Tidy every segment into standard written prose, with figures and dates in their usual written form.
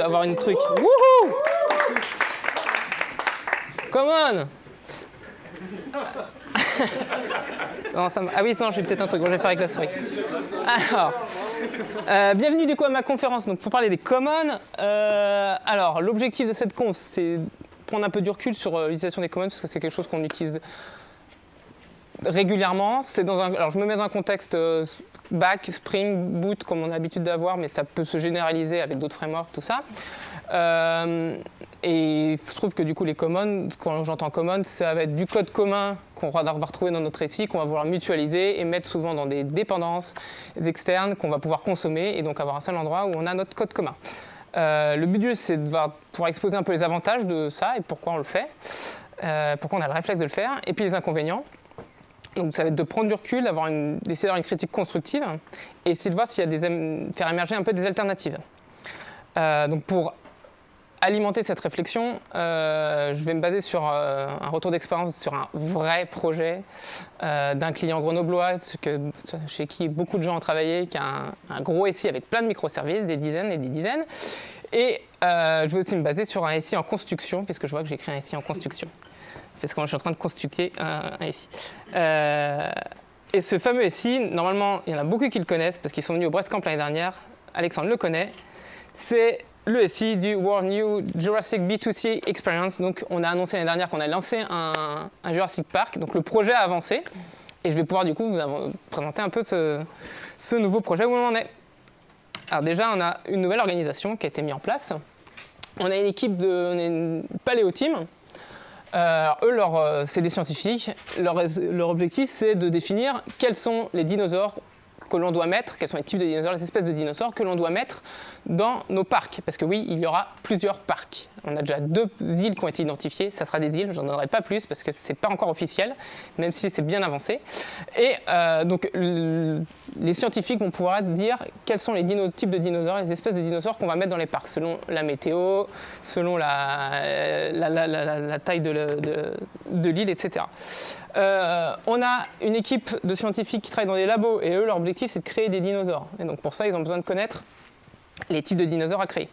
Avoir une truc. Wouhou! Come on! Non, ah oui, non, j'ai peut-être un truc. Bon, je vais faire avec la souris. Alors, bienvenue du coup à ma conférence. Donc, pour parler des commons. Alors, l'objectif de cette conf, c'est prendre un peu du recul sur l'utilisation des commons parce que c'est quelque chose qu'on utilise régulièrement. C'est alors, je me mets dans un contexte back, Spring, Boot, comme on a l'habitude d'avoir, mais ça peut se généraliser avec d'autres frameworks, tout ça. Et il se trouve que du coup les commons, quand j'entends common, ça va être du code commun qu'on va retrouver dans notre SI, qu'on va vouloir mutualiser et mettre souvent dans des dépendances externes qu'on va pouvoir consommer et donc avoir un seul endroit où on a notre code commun. Le but du jeu, c'est de pouvoir exposer un peu les avantages de ça et pourquoi on le fait, pourquoi on a le réflexe de le faire, et puis les inconvénients. Donc ça va être de prendre du recul, d'essayer d'avoir une critique constructive et essayer de voir s'il y a faire émerger un peu des alternatives. Donc pour alimenter cette réflexion, je vais me baser sur un retour d'expérience sur un vrai projet d'un client grenoblois chez qui beaucoup de gens ont travaillé, qui a un gros SI avec plein de microservices, des dizaines et des dizaines. Et je vais aussi me baser sur un SI en construction, puisque je vois que j'ai écrit un SI en construction. Parce que moi, je suis en train de constituer un SI. Et ce fameux SI, normalement, il y en a beaucoup qui le connaissent, parce qu'ils sont venus au Brestcamp l'année dernière. Alexandre le connaît. C'est le SI du World New Jurassic B2C Experience. Donc, on a annoncé l'année dernière qu'on a lancé un Jurassic Park. Donc, le projet a avancé. Et je vais pouvoir, du coup, vous présenter un peu ce nouveau projet, où on en est. Alors déjà, on a une nouvelle organisation qui a été mise en place. On a une équipe on a une Paléo Team. Eux, c'est des scientifiques. Leur objectif, c'est de définir quels sont les dinosaures que l'on doit mettre, quels sont les types de dinosaures, les espèces de dinosaures que l'on doit mettre dans nos parcs. Parce que oui, il y aura plusieurs parcs. On a déjà 2 îles qui ont été identifiées. Ça sera des îles, j'en donnerai pas plus parce que c'est pas encore officiel, même si c'est bien avancé. Et donc, les scientifiques vont pouvoir dire quels sont les types de dinosaures, les espèces de dinosaures qu'on va mettre dans les parcs, selon la météo, selon la taille de l'île, etc. On a une équipe de scientifiques qui travaillent dans des labos et eux, leur objectif, c'est de créer des dinosaures. Et donc pour ça, ils ont besoin de connaître les types de dinosaures à créer.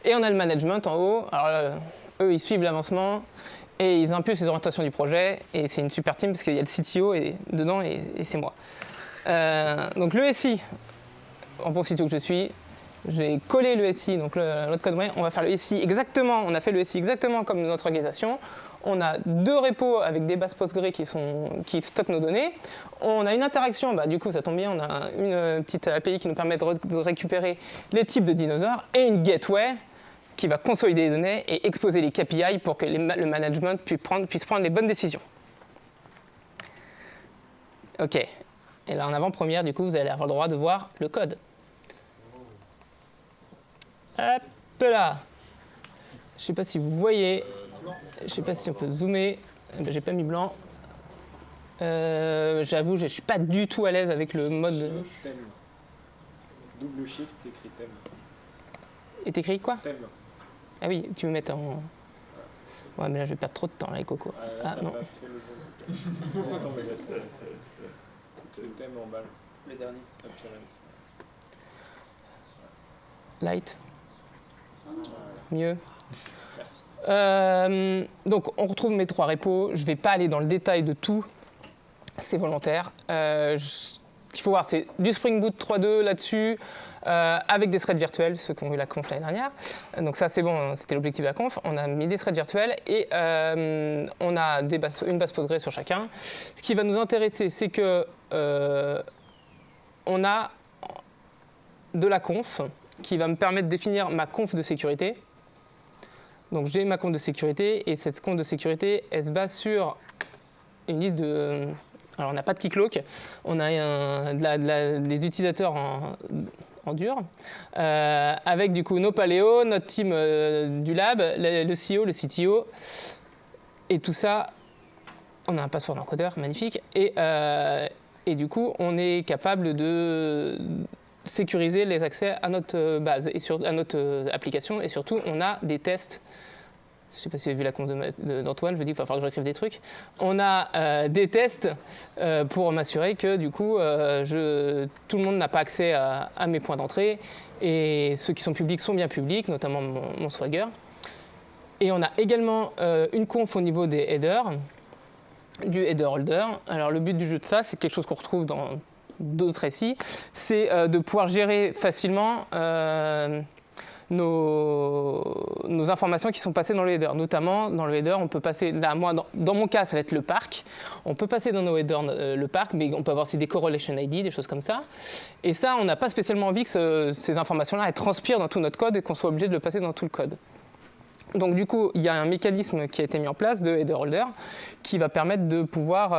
Et on a le management en haut. Alors eux, ils suivent l'avancement et ils impulsent les orientations du projet. Et c'est une super team parce qu'il y a le CTO dedans et c'est moi. Donc le SI, en bon CTO que je suis, j'ai collé le SI, donc l'autre code moyen. On va faire le SI exactement. On a fait le SI exactement comme notre organisation. On a 2 repos avec des bases Postgre qui stockent nos données. On a une interaction, du coup ça tombe bien, on a une petite API qui nous permet de récupérer les types de dinosaures et une gateway qui va consolider les données et exposer les KPI pour que le management puisse prendre les bonnes décisions. Ok, et là en avant-première, du coup vous allez avoir le droit de voir le code. Hop là. Je ne sais pas si vous voyez. Je ne sais pas si on peut zoomer. J'ai pas mis blanc. J'avoue, je ne suis pas du tout à l'aise avec le mode. Thème. Double shift, t'écris thème. Et t'écris quoi? Thème. Ah oui, tu veux mettre en. Ouais, mais là je vais perdre trop de temps, là, les cocos. Non. Pas fait le bon. Laisse tomber, laisse tomber. C'est le thème en balle. Le dernier. Appearance. Light. Mieux. Merci. Donc on retrouve mes 3 repos. Je ne vais pas aller dans le détail de tout. C'est volontaire. Ce qu'il faut voir, c'est du Spring Boot 3.2 là-dessus, avec des threads virtuels, ceux qui ont eu la conf l'année dernière. Donc ça, c'est bon, c'était l'objectif de la conf. On a mis des threads virtuels et on a une base Postgre sur chacun. Ce qui va nous intéresser, c'est que on a de la conf qui va me permettre de définir ma conf de sécurité. Donc j'ai ma conf de sécurité et cette conf de sécurité, elle se base sur une liste de... Alors on n'a pas de keycloak, on a des utilisateurs en dur, avec du coup nos paléos, notre team du lab, le CEO, le CTO, et tout ça, on a un password encodeur magnifique, et du coup on est capable de sécuriser les accès à notre base, et à notre application, et surtout on a des tests je ne sais pas si vous avez vu la conf d'Antoine, je me dis qu'il va falloir que j'écrive des trucs. On a des tests pour m'assurer que du coup, tout le monde n'a pas accès à mes points d'entrée et ceux qui sont publics sont bien publics, notamment mon Swagger. Et on a également une conf au niveau des headers, du header holder. Alors le but du jeu de ça, c'est quelque chose qu'on retrouve dans d'autres SI, c'est de pouvoir gérer facilement nos informations qui sont passées dans le header. Notamment, dans le header, on peut passer, là, moi, dans mon cas, ça va être le parc. On peut passer dans nos headers le parc, mais on peut avoir aussi des correlation ID, des choses comme ça. Et ça, on n'a pas spécialement envie que ces informations-là, elles transpirent dans tout notre code et qu'on soit obligé de le passer dans tout le code. Donc du coup, il y a un mécanisme qui a été mis en place de header holder qui va permettre de pouvoir,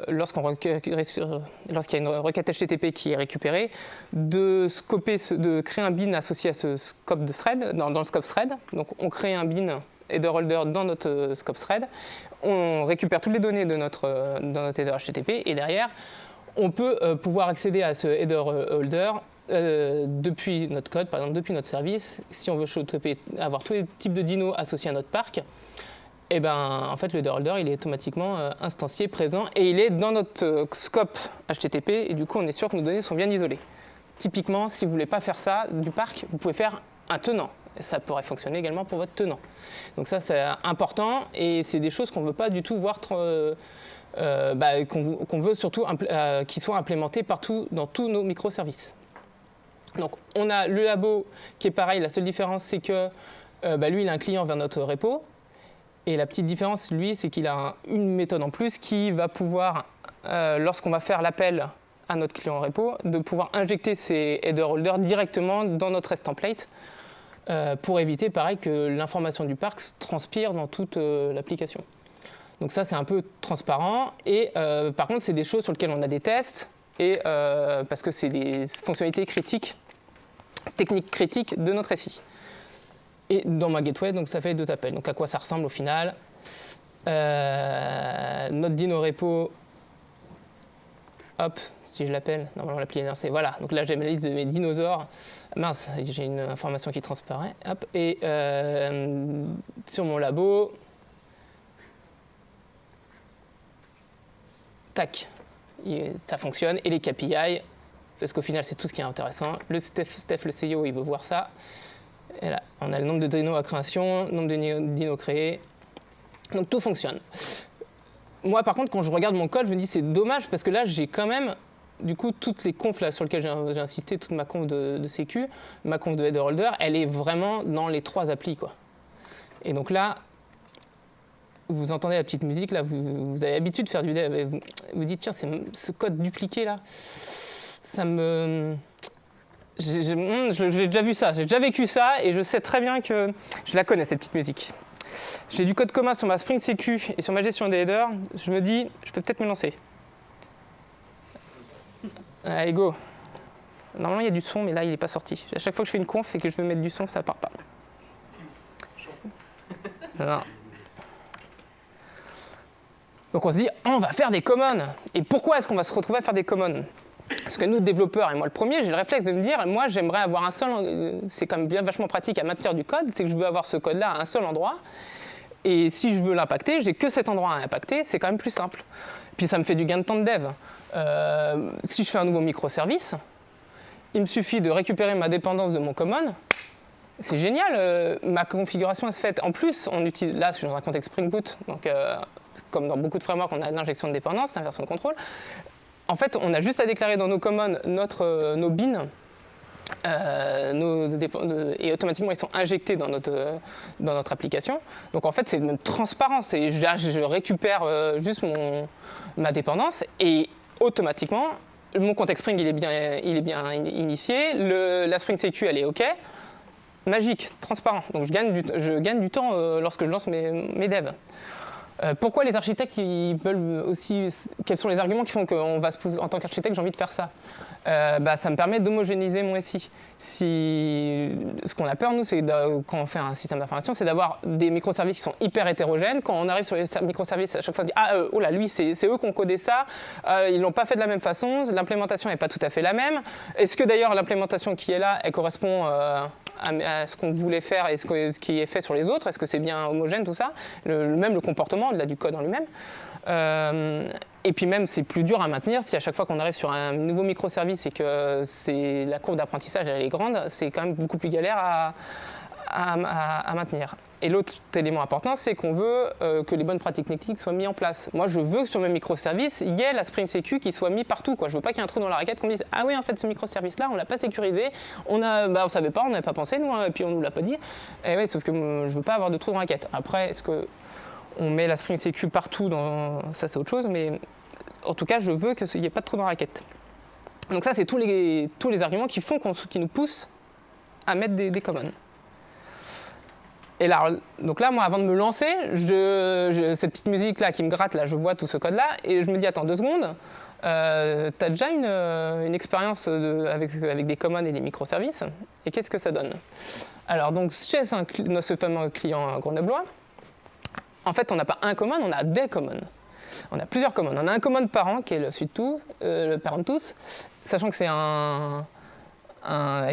lorsqu'il y a une requête HTTP qui est récupérée, de créer un bin associé à ce scope de thread, dans le scope thread. Donc on crée un bin header holder dans notre scope thread, on récupère toutes les données de notre header HTTP et derrière, on peut pouvoir accéder à ce header holder depuis notre code, par exemple depuis notre service. Si on veut avoir tous les types de dinos associés à notre parc, et ben, en fait, le header holder, il est automatiquement instancié, présent, et il est dans notre scope HTTP, et du coup, on est sûr que nos données sont bien isolées. Typiquement, si vous ne voulez pas faire ça du parc, vous pouvez faire un tenant. Et ça pourrait fonctionner également pour votre tenant. Donc ça, c'est important, et c'est des choses qu'on ne veut pas du tout voir qu'on veut surtout qu'ils soient implémentés partout dans tous nos microservices. Donc on a le labo qui est pareil, la seule différence c'est que lui il a un client vers notre repo et la petite différence lui c'est qu'il a une méthode en plus qui va pouvoir, lorsqu'on va faire l'appel à notre client repo, de pouvoir injecter ces header holders directement dans notre REST template pour éviter pareil que l'information du parc transpire dans toute l'application. Donc ça c'est un peu transparent et par contre c'est des choses sur lesquelles on a des tests et parce que c'est des fonctionnalités critiques, techniques critiques de notre SI. Et dans ma gateway, donc ça fait 2 appels. Donc à quoi ça ressemble au final? Notre dino repo, hop, si je l'appelle, normalement l'appli est lancée, voilà. Donc là j'ai ma liste de mes dinosaures. Mince, j'ai une information qui transparaît. Hop, et sur mon labo, tac, ça fonctionne. Et les KPI, parce qu'au final c'est tout ce qui est intéressant. Le Steph, le CEO, il veut voir ça. Et là, on a le nombre de dinos à création, le nombre de dinos créés. Donc tout fonctionne. Moi par contre, quand je regarde mon code, je me dis c'est dommage parce que là j'ai quand même, du coup, toutes les confs là, sur lesquelles j'ai insisté, toute ma conf de sécu, ma conf de header holder, elle est vraiment dans les 3 applis, quoi. Et donc là, vous entendez la petite musique, là, vous avez l'habitude de faire du dev, et vous dites, tiens, ce code dupliqué, là, ça me... J'ai déjà vu ça, j'ai déjà vécu ça, et je sais très bien que je la connais, cette petite musique. J'ai du code commun sur ma Spring Sécu et sur ma gestion des headers, je me dis, je peux peut-être me lancer. Allez, go. Normalement, il y a du son, mais là, il n'est pas sorti. À chaque fois que je fais une conf et que je veux mettre du son, ça ne part pas. Non. Donc on se dit, on va faire des commons. Et pourquoi est-ce qu'on va se retrouver à faire des commons? Parce que nous, développeurs, et moi le premier, j'ai le réflexe de me dire, moi j'aimerais avoir un seul, c'est quand même bien vachement pratique à maintenir du code, c'est que je veux avoir ce code-là à un seul endroit. Et si je veux l'impacter, j'ai que cet endroit à impacter, c'est quand même plus simple. Puis ça me fait du gain de temps de dev. Si je fais un nouveau microservice, il me suffit de récupérer ma dépendance de mon common. C'est génial, ma configuration elle se fait. En plus, on utilise, là je suis dans un contexte Spring Boot, donc comme dans beaucoup de frameworks, on a l'injection de dépendance, l'inversion de contrôle. En fait, on a juste à déclarer dans nos commons nos bins, et automatiquement ils sont injectés dans notre application. Donc en fait, c'est même transparent. Je récupère juste ma dépendance et automatiquement, mon contexte Spring il est bien initié, la Spring Sécu elle est OK. Magique, transparent. Donc je gagne du temps lorsque je lance mes devs. Pourquoi les architectes ils veulent aussi... Quels sont les arguments qui font qu'on va se poser, en tant qu'architecte, j'ai envie de faire ça? Ça me permet d'homogénéiser mon SI. Ce qu'on a peur, nous, c'est quand on fait un système d'information, c'est d'avoir des microservices qui sont hyper hétérogènes. Quand on arrive sur les microservices, à chaque fois on dit « Ah, oh là, lui, c'est eux qui ont codé ça. Ils ne l'ont pas fait de la même façon. L'implémentation n'est pas tout à fait la même. Est-ce que d'ailleurs l'implémentation qui est là, elle correspond à ce qu'on voulait faire et ce qui est fait sur les autres. Est-ce que c'est bien homogène, tout ça? Même le comportement au-delà du code en lui-même. Et puis même, c'est plus dur à maintenir si à chaque fois qu'on arrive sur un nouveau microservice et que la courbe d'apprentissage elle est grande, c'est quand même beaucoup plus galère à maintenir. Et l'autre élément important, c'est qu'on veut que les bonnes pratiques techniques soient mises en place. Moi, je veux que sur mes microservices, il y ait la Spring Sécu qui soit mis partout, quoi. Je veux pas qu'il y ait un trou dans la raquette qu'on dise « Ah oui, en fait, ce microservice-là, on l'a pas sécurisé, on savait pas, on n'avait pas pensé, nous, hein, et puis on nous l'a pas dit. » Et oui, sauf que je veux pas avoir de trou dans la raquette. Après, est-ce qu'on met la Spring Sécu partout ça, c'est autre chose, mais en tout cas, je veux qu'il n'y ait pas de trou dans la raquette. Donc ça, c'est tous les arguments qui nous poussent à mettre des commons. Et là, donc là, moi, avant de me lancer, cette petite musique-là qui me gratte, là, je vois tout ce code-là, et je me dis, attends 2 secondes, tu as déjà une expérience avec des commons et des microservices, et qu'est-ce que ça donne? Alors, donc, chez ce fameux client grenoblois, en fait, on n'a pas un common, on a des commons. On a plusieurs commons. On a un common parent, qui est le parent de tous, sachant que c'est un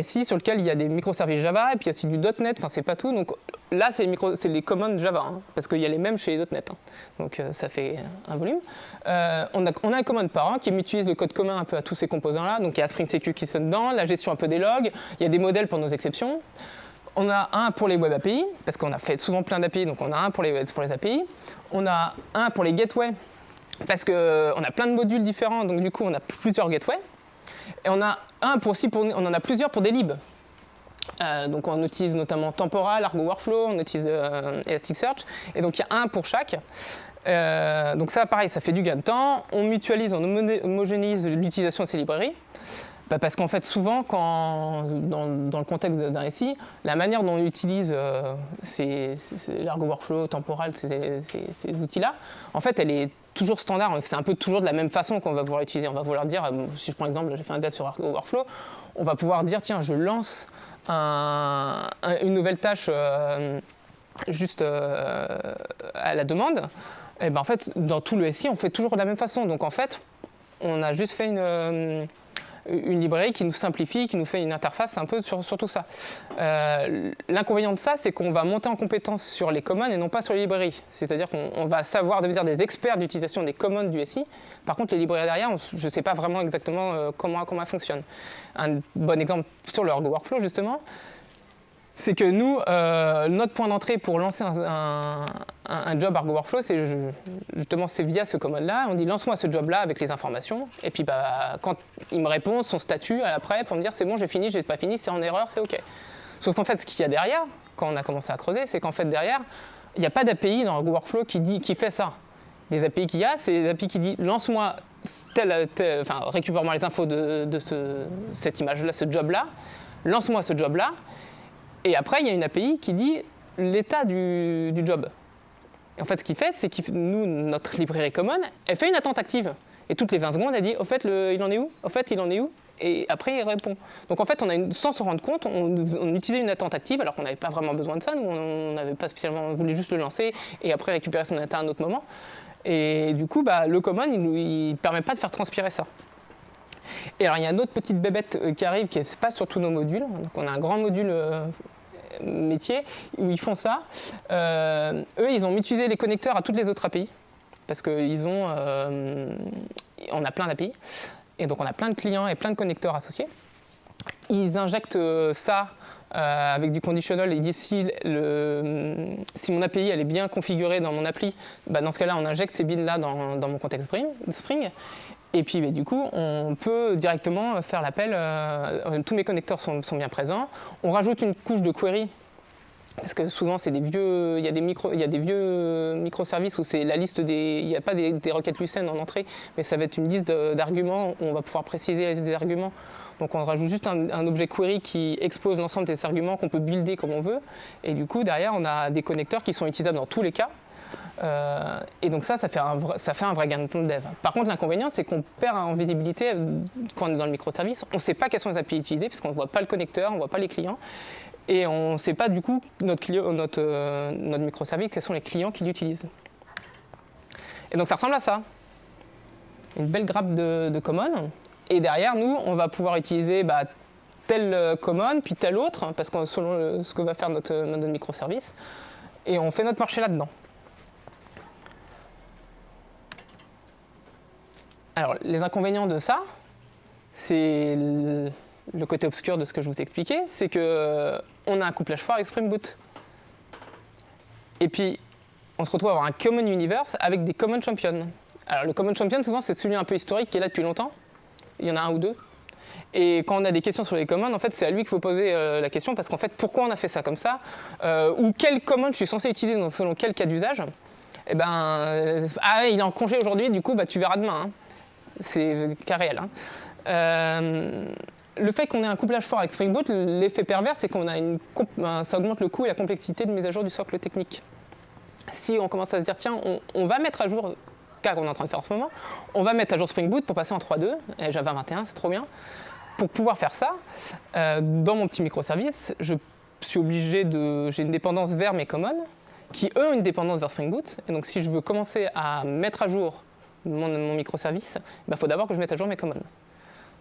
SI sur lequel il y a des microservices Java et puis aussi du .NET, enfin c'est pas tout. Donc là c'est les commons Java, hein, parce qu'il y a les mêmes chez les .NET. Hein. Donc ça fait un volume. On a un common parent qui utilise le code commun un peu à tous ces composants-là. Donc il y a Spring Sécu qui sonne dedans, la gestion un peu des logs, il y a des modèles pour nos exceptions. On a un pour les web API, parce qu'on a fait souvent plein d'API, donc on a un pour les API. On a un pour les gateways, parce qu'on a plein de modules différents, donc du coup on a plusieurs gateways. Et on a on en a plusieurs pour des libs. Donc on utilise notamment Temporal, Argo Workflow, on utilise Elasticsearch, et donc il y a un pour chaque. Donc ça pareil, ça fait du gain de temps. On mutualise, on homogénise l'utilisation de ces librairies. Parce qu'en fait, souvent, dans le contexte d'un SI, la manière dont on utilise l'Argo Workflow, Temporal, ces outils-là, en fait, elle est toujours standard. C'est un peu toujours de la même façon qu'on va pouvoir l'utiliser. On va vouloir dire, si je prends l'exemple, j'ai fait un dev sur Argo Workflow, on va pouvoir dire, tiens, je lance une nouvelle tâche juste à la demande. Et ben, en fait, dans tout le SI, on fait toujours de la même façon. Donc, en fait, on a juste fait une librairie qui nous simplifie, qui nous fait une interface un peu sur tout ça. L'inconvénient de ça, c'est qu'on va monter en compétence sur les commons et non pas sur les librairies. C'est-à-dire qu'on va devenir des experts d'utilisation des commons du SI. Par contre, les librairies derrière, je ne sais pas vraiment exactement comment elles fonctionnent. Un bon exemple sur le Argo Workflow, justement, c'est que nous, notre point d'entrée pour lancer un job Argo Workflow, c'est justement c'est via ce command-là. On dit lance-moi ce job-là avec les informations. Et puis quand il me répond, son statut après pour me dire c'est bon, j'ai fini, j'ai pas fini, c'est en erreur, c'est OK. Sauf qu'en fait, ce qu'il y a derrière, quand on a commencé à creuser, c'est qu'en fait derrière, il n'y a pas d'API dans Argo Workflow qui fait ça. Les API qu'il y a, c'est des API qui disent lance-moi récupère-moi les infos de cette image-là, ce job-là, lance-moi ce job-là. Et après, il y a une API qui dit l'état du job. Et en fait, ce qu'il fait, c'est que nous, notre librairie common, elle fait une attente active. Et toutes les 20 secondes, elle dit au fait, il en est où? Au fait, il en est où? Et après, il répond. Donc en fait, sans s'en rendre compte, on utilisait une attente active, alors qu'on n'avait pas vraiment besoin de ça. Nous, on n'avait pas spécialement, on voulait juste le lancer et après récupérer son état à un autre moment. Et du coup, le common, il ne permet pas de faire transpirer ça. Et alors, il y a une autre petite bébête qui arrive, qui se passe sur tous nos modules. Donc, on a un grand module métier où ils font ça. Eux, ils ont utilisé les connecteurs à toutes les autres API, parce qu'on a plein d'API. Et donc, on a plein de clients et plein de connecteurs associés. Ils injectent ça avec du conditional. Ils disent si mon API elle est bien configurée dans mon appli, dans ce cas-là, on injecte ces bins-là dans mon contexte Spring. Et puis du coup, on peut directement faire l'appel, tous mes connecteurs sont bien présents. On rajoute une couche de query, parce que souvent il y a des vieux microservices où c'est la liste il n'y a pas des requêtes Lucene en entrée, mais ça va être une liste d'arguments où on va pouvoir préciser des arguments. Donc on rajoute juste un objet query qui expose l'ensemble des arguments qu'on peut builder comme on veut. Et du coup, derrière, on a des connecteurs qui sont utilisables dans tous les cas. Et donc ça fait un vrai gain de temps de dev. Par contre, l'inconvénient, c'est qu'on perd en visibilité quand on est dans le microservice. On ne sait pas quelles sont les API utilisées, puisqu'on ne voit pas le connecteur, on ne voit pas les clients. Et on ne sait pas du coup, notre microservice, quels sont les clients qui l'utilisent. Et donc ça ressemble à ça. Une belle grappe de commons. Et derrière, nous, on va pouvoir utiliser telle commande, puis telle autre, parce que selon ce que va faire notre microservice, et on fait notre marché là-dedans. Alors, les inconvénients de ça, c'est le côté obscur de ce que je vous ai expliqué, c'est qu'on a un couplage fort avec Spring Boot. Et puis, on se retrouve à avoir un common universe avec des common champions. Alors, le common champion, souvent, c'est celui un peu historique qui est là depuis longtemps. Il y en a un ou deux. Et quand on a des questions sur les commons, en fait, c'est à lui qu'il faut poser la question, parce qu'en fait, pourquoi on a fait ça comme ça, ou quel common je suis censé utiliser selon quel cas d'usage. Eh ben, ah ouais, il est en congé aujourd'hui, du coup, bah, tu verras demain. Hein. C'est cas réel. Hein. Le fait qu'on ait un couplage fort avec Spring Boot, l'effet pervers, c'est qu'on a ça augmente le coût et la complexité de mise à jour du socle technique. Si on commence à se dire, tiens, on va mettre à jour, car on est en train de faire en ce moment, on va mettre à jour Spring Boot pour passer en 3.2, et Java 21, c'est trop bien. Pour pouvoir faire ça, dans mon petit microservice, je suis obligé j'ai une dépendance vers mes commons, qui eux ont une dépendance vers Spring Boot. Et donc si je veux commencer à mettre à jour mon microservice, il faut d'abord que je mette à jour mes commons.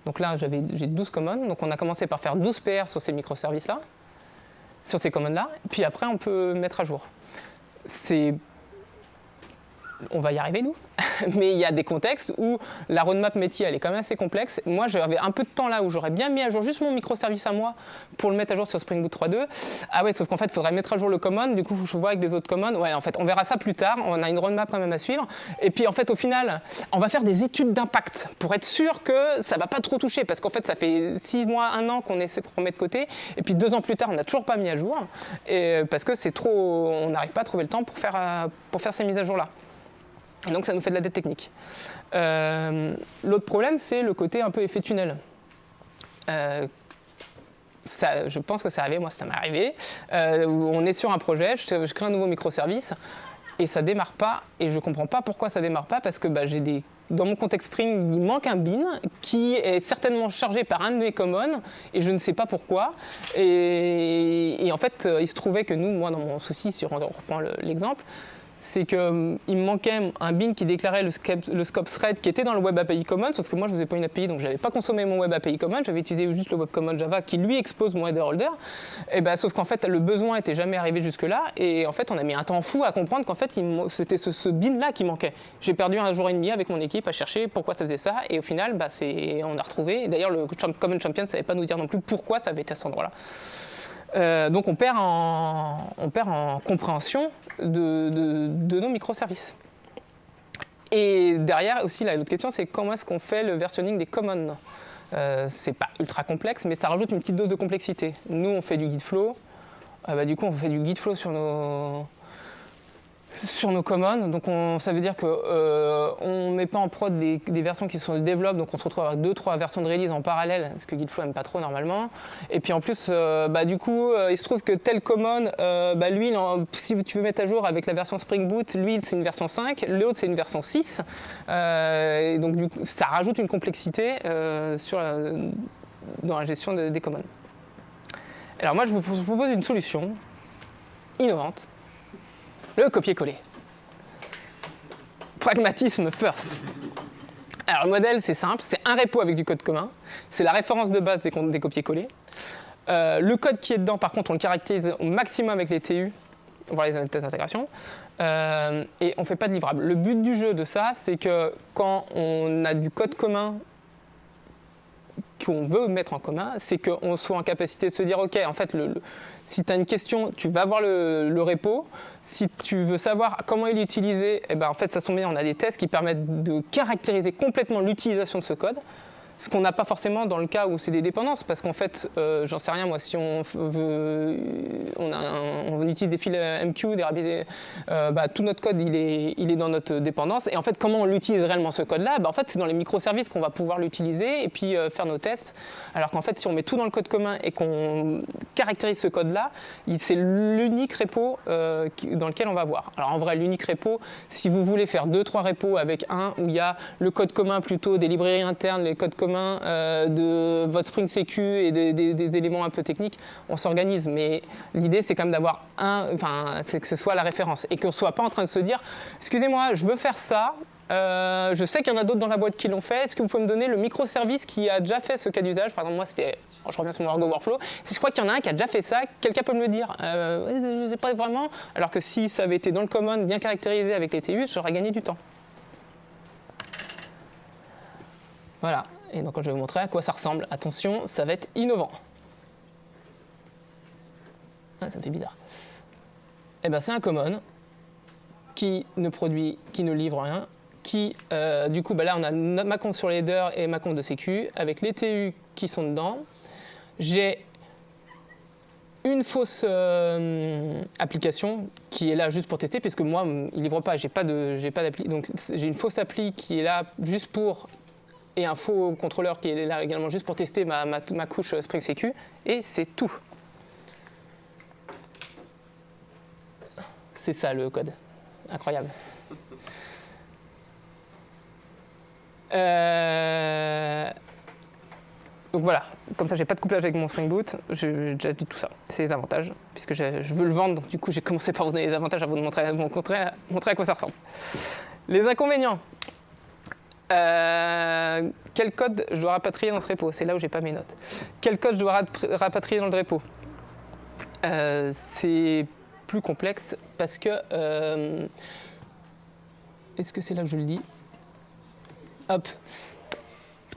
Donc là, j'ai 12 commons, donc on a commencé par faire 12 PR sur ces microservices-là, sur ces commons-là, puis après on peut mettre à jour. On va y arriver, nous. Mais il y a des contextes où la roadmap métier, elle est quand même assez complexe. Moi, j'avais un peu de temps là où j'aurais bien mis à jour juste mon microservice à moi pour le mettre à jour sur Spring Boot 3.2. Ah ouais, sauf qu'en fait, il faudrait mettre à jour le common. Du coup, je vois avec des autres commons. Ouais, en fait, on verra ça plus tard. On a une roadmap quand même à suivre. Et puis, en fait, au final, on va faire des études d'impact pour être sûr que ça ne va pas trop toucher. Parce qu'en fait, ça fait 6 mois, 1 an qu'on essaie de remettre de côté. Et puis, 2 ans plus tard, on n'a toujours pas mis à jour. Et parce que c'est trop... On n'arrive pas à trouver le temps pour faire ces mises à jour-là. Et donc ça nous fait de la dette technique. L'autre problème, c'est le côté un peu effet tunnel. Je pense que c'est arrivé, moi ça m'est arrivé. On est sur un projet, je crée un nouveau microservice et ça démarre pas. Et je ne comprends pas pourquoi ça démarre pas, parce que dans mon contexte Spring, il manque un bin qui est certainement chargé par un de mes commons et je ne sais pas pourquoi. Et en fait, il se trouvait que moi dans mon souci, si on reprend l'exemple, c'est qu'il me manquait un bin qui déclarait le scope thread qui était dans le Web API Common, sauf que moi je ne faisais pas une API, donc je n'avais pas consommé mon Web API Common, j'avais utilisé juste le Web Common Java qui lui expose mon header holder. Et sauf qu'en fait le besoin n'était jamais arrivé jusque-là, et en fait on a mis un temps fou à comprendre qu'en fait c'était ce bin-là qui manquait. J'ai perdu 1 jour et demi avec mon équipe à chercher pourquoi ça faisait ça, et au final on a retrouvé. Et d'ailleurs le Common Champion ne savait pas nous dire non plus pourquoi ça avait été à cet endroit-là. Donc on perd en compréhension de nos microservices. Et derrière aussi, l'autre question, c'est comment est-ce qu'on fait le versionning des commons. C'est pas ultra complexe, mais ça rajoute une petite dose de complexité. Nous, on fait du git flow. Du coup, on fait du git flow sur nos commons, donc ça veut dire qu'on ne met pas en prod des versions qui sont développées, donc on se retrouve avec 2-3 versions de release en parallèle, ce que Gitflow n'aime pas trop normalement. Et puis en plus, du coup, il se trouve que tel common, lui, si tu veux mettre à jour avec la version Spring Boot, lui c'est une version 5, l'autre c'est une version 6. Et donc du coup, ça rajoute une complexité dans la gestion des commons. Alors moi, je vous propose une solution innovante. Le copier-coller. Pragmatisme first. Alors le modèle, c'est simple, c'est un repo avec du code commun. C'est la référence de base des copier-coller. Le code qui est dedans, par contre, on le caractérise au maximum avec les TU, voire les tests d'intégration. Et on ne fait pas de livrable. Le but du jeu de ça, c'est que quand on a du code commun qu'on veut mettre en commun, c'est qu'on soit en capacité de se dire, OK, en fait, si tu as une question, tu vas voir le repo. Si tu veux savoir comment il est utilisé, en fait, ça tombe bien, on a des tests qui permettent de caractériser complètement l'utilisation de ce code. Ce qu'on n'a pas forcément dans le cas où c'est des dépendances, parce qu'en fait, j'en sais rien, moi, si on utilise des fils MQ, des RAPID, tout notre code, il est dans notre dépendance. Et en fait, comment on l'utilise réellement ce code-là? En fait, c'est dans les microservices qu'on va pouvoir l'utiliser et puis faire nos tests. Alors qu'en fait, si on met tout dans le code commun et qu'on caractérise ce code-là, c'est l'unique repo dans lequel on va voir. Alors en vrai, l'unique repo, si vous voulez faire 2-3 repos avec un où il y a le code commun plutôt, des librairies internes, les codes communs de votre Spring Sécu et des éléments un peu techniques, on s'organise. Mais l'idée, c'est quand même d'avoir c'est que ce soit la référence et qu'on ne soit pas en train de se dire « Excusez-moi, je veux faire ça, je sais qu'il y en a d'autres dans la boîte qui l'ont fait, est-ce que vous pouvez me donner le microservice qui a déjà fait ce cas d'usage ?» Par exemple, moi, c'était Alors, je reviens sur mon Argo Workflow. Si je crois qu'il y en a un qui a déjà fait ça, quelqu'un peut me le dire. Je ne sais pas vraiment. Alors que si ça avait été dans le common, bien caractérisé avec les TU, j'aurais gagné du temps. Voilà. Et donc, je vais vous montrer à quoi ça ressemble. Attention, ça va être innovant. Ah, ça me fait bizarre. Eh ben, c'est un common qui ne livre rien, qui, du coup, là, on a ma conf sur l'header et ma conf de sécu, avec les TU qui sont dedans. J'ai une fausse application qui est là juste pour tester, puisque moi, il ne livre pas, j'ai pas d'appli. Donc, j'ai une fausse appli qui est là juste pour... et un faux contrôleur qui est là également juste pour tester ma couche Spring Secu, et c'est tout. C'est ça le code. Incroyable. Donc voilà, comme ça j'ai pas de couplage avec mon Spring Boot, j'ai déjà dit tout ça. C'est les avantages, puisque je veux le vendre, donc du coup j'ai commencé par vous donner les avantages avant de montrer à quoi ça ressemble. Les inconvénients. Quel code je dois rapatrier dans ce repo? C'est là où j'ai pas mes notes. Quel code je dois rapatrier dans le repo? C'est plus complexe parce que... est-ce que c'est là que je le dis? Hop.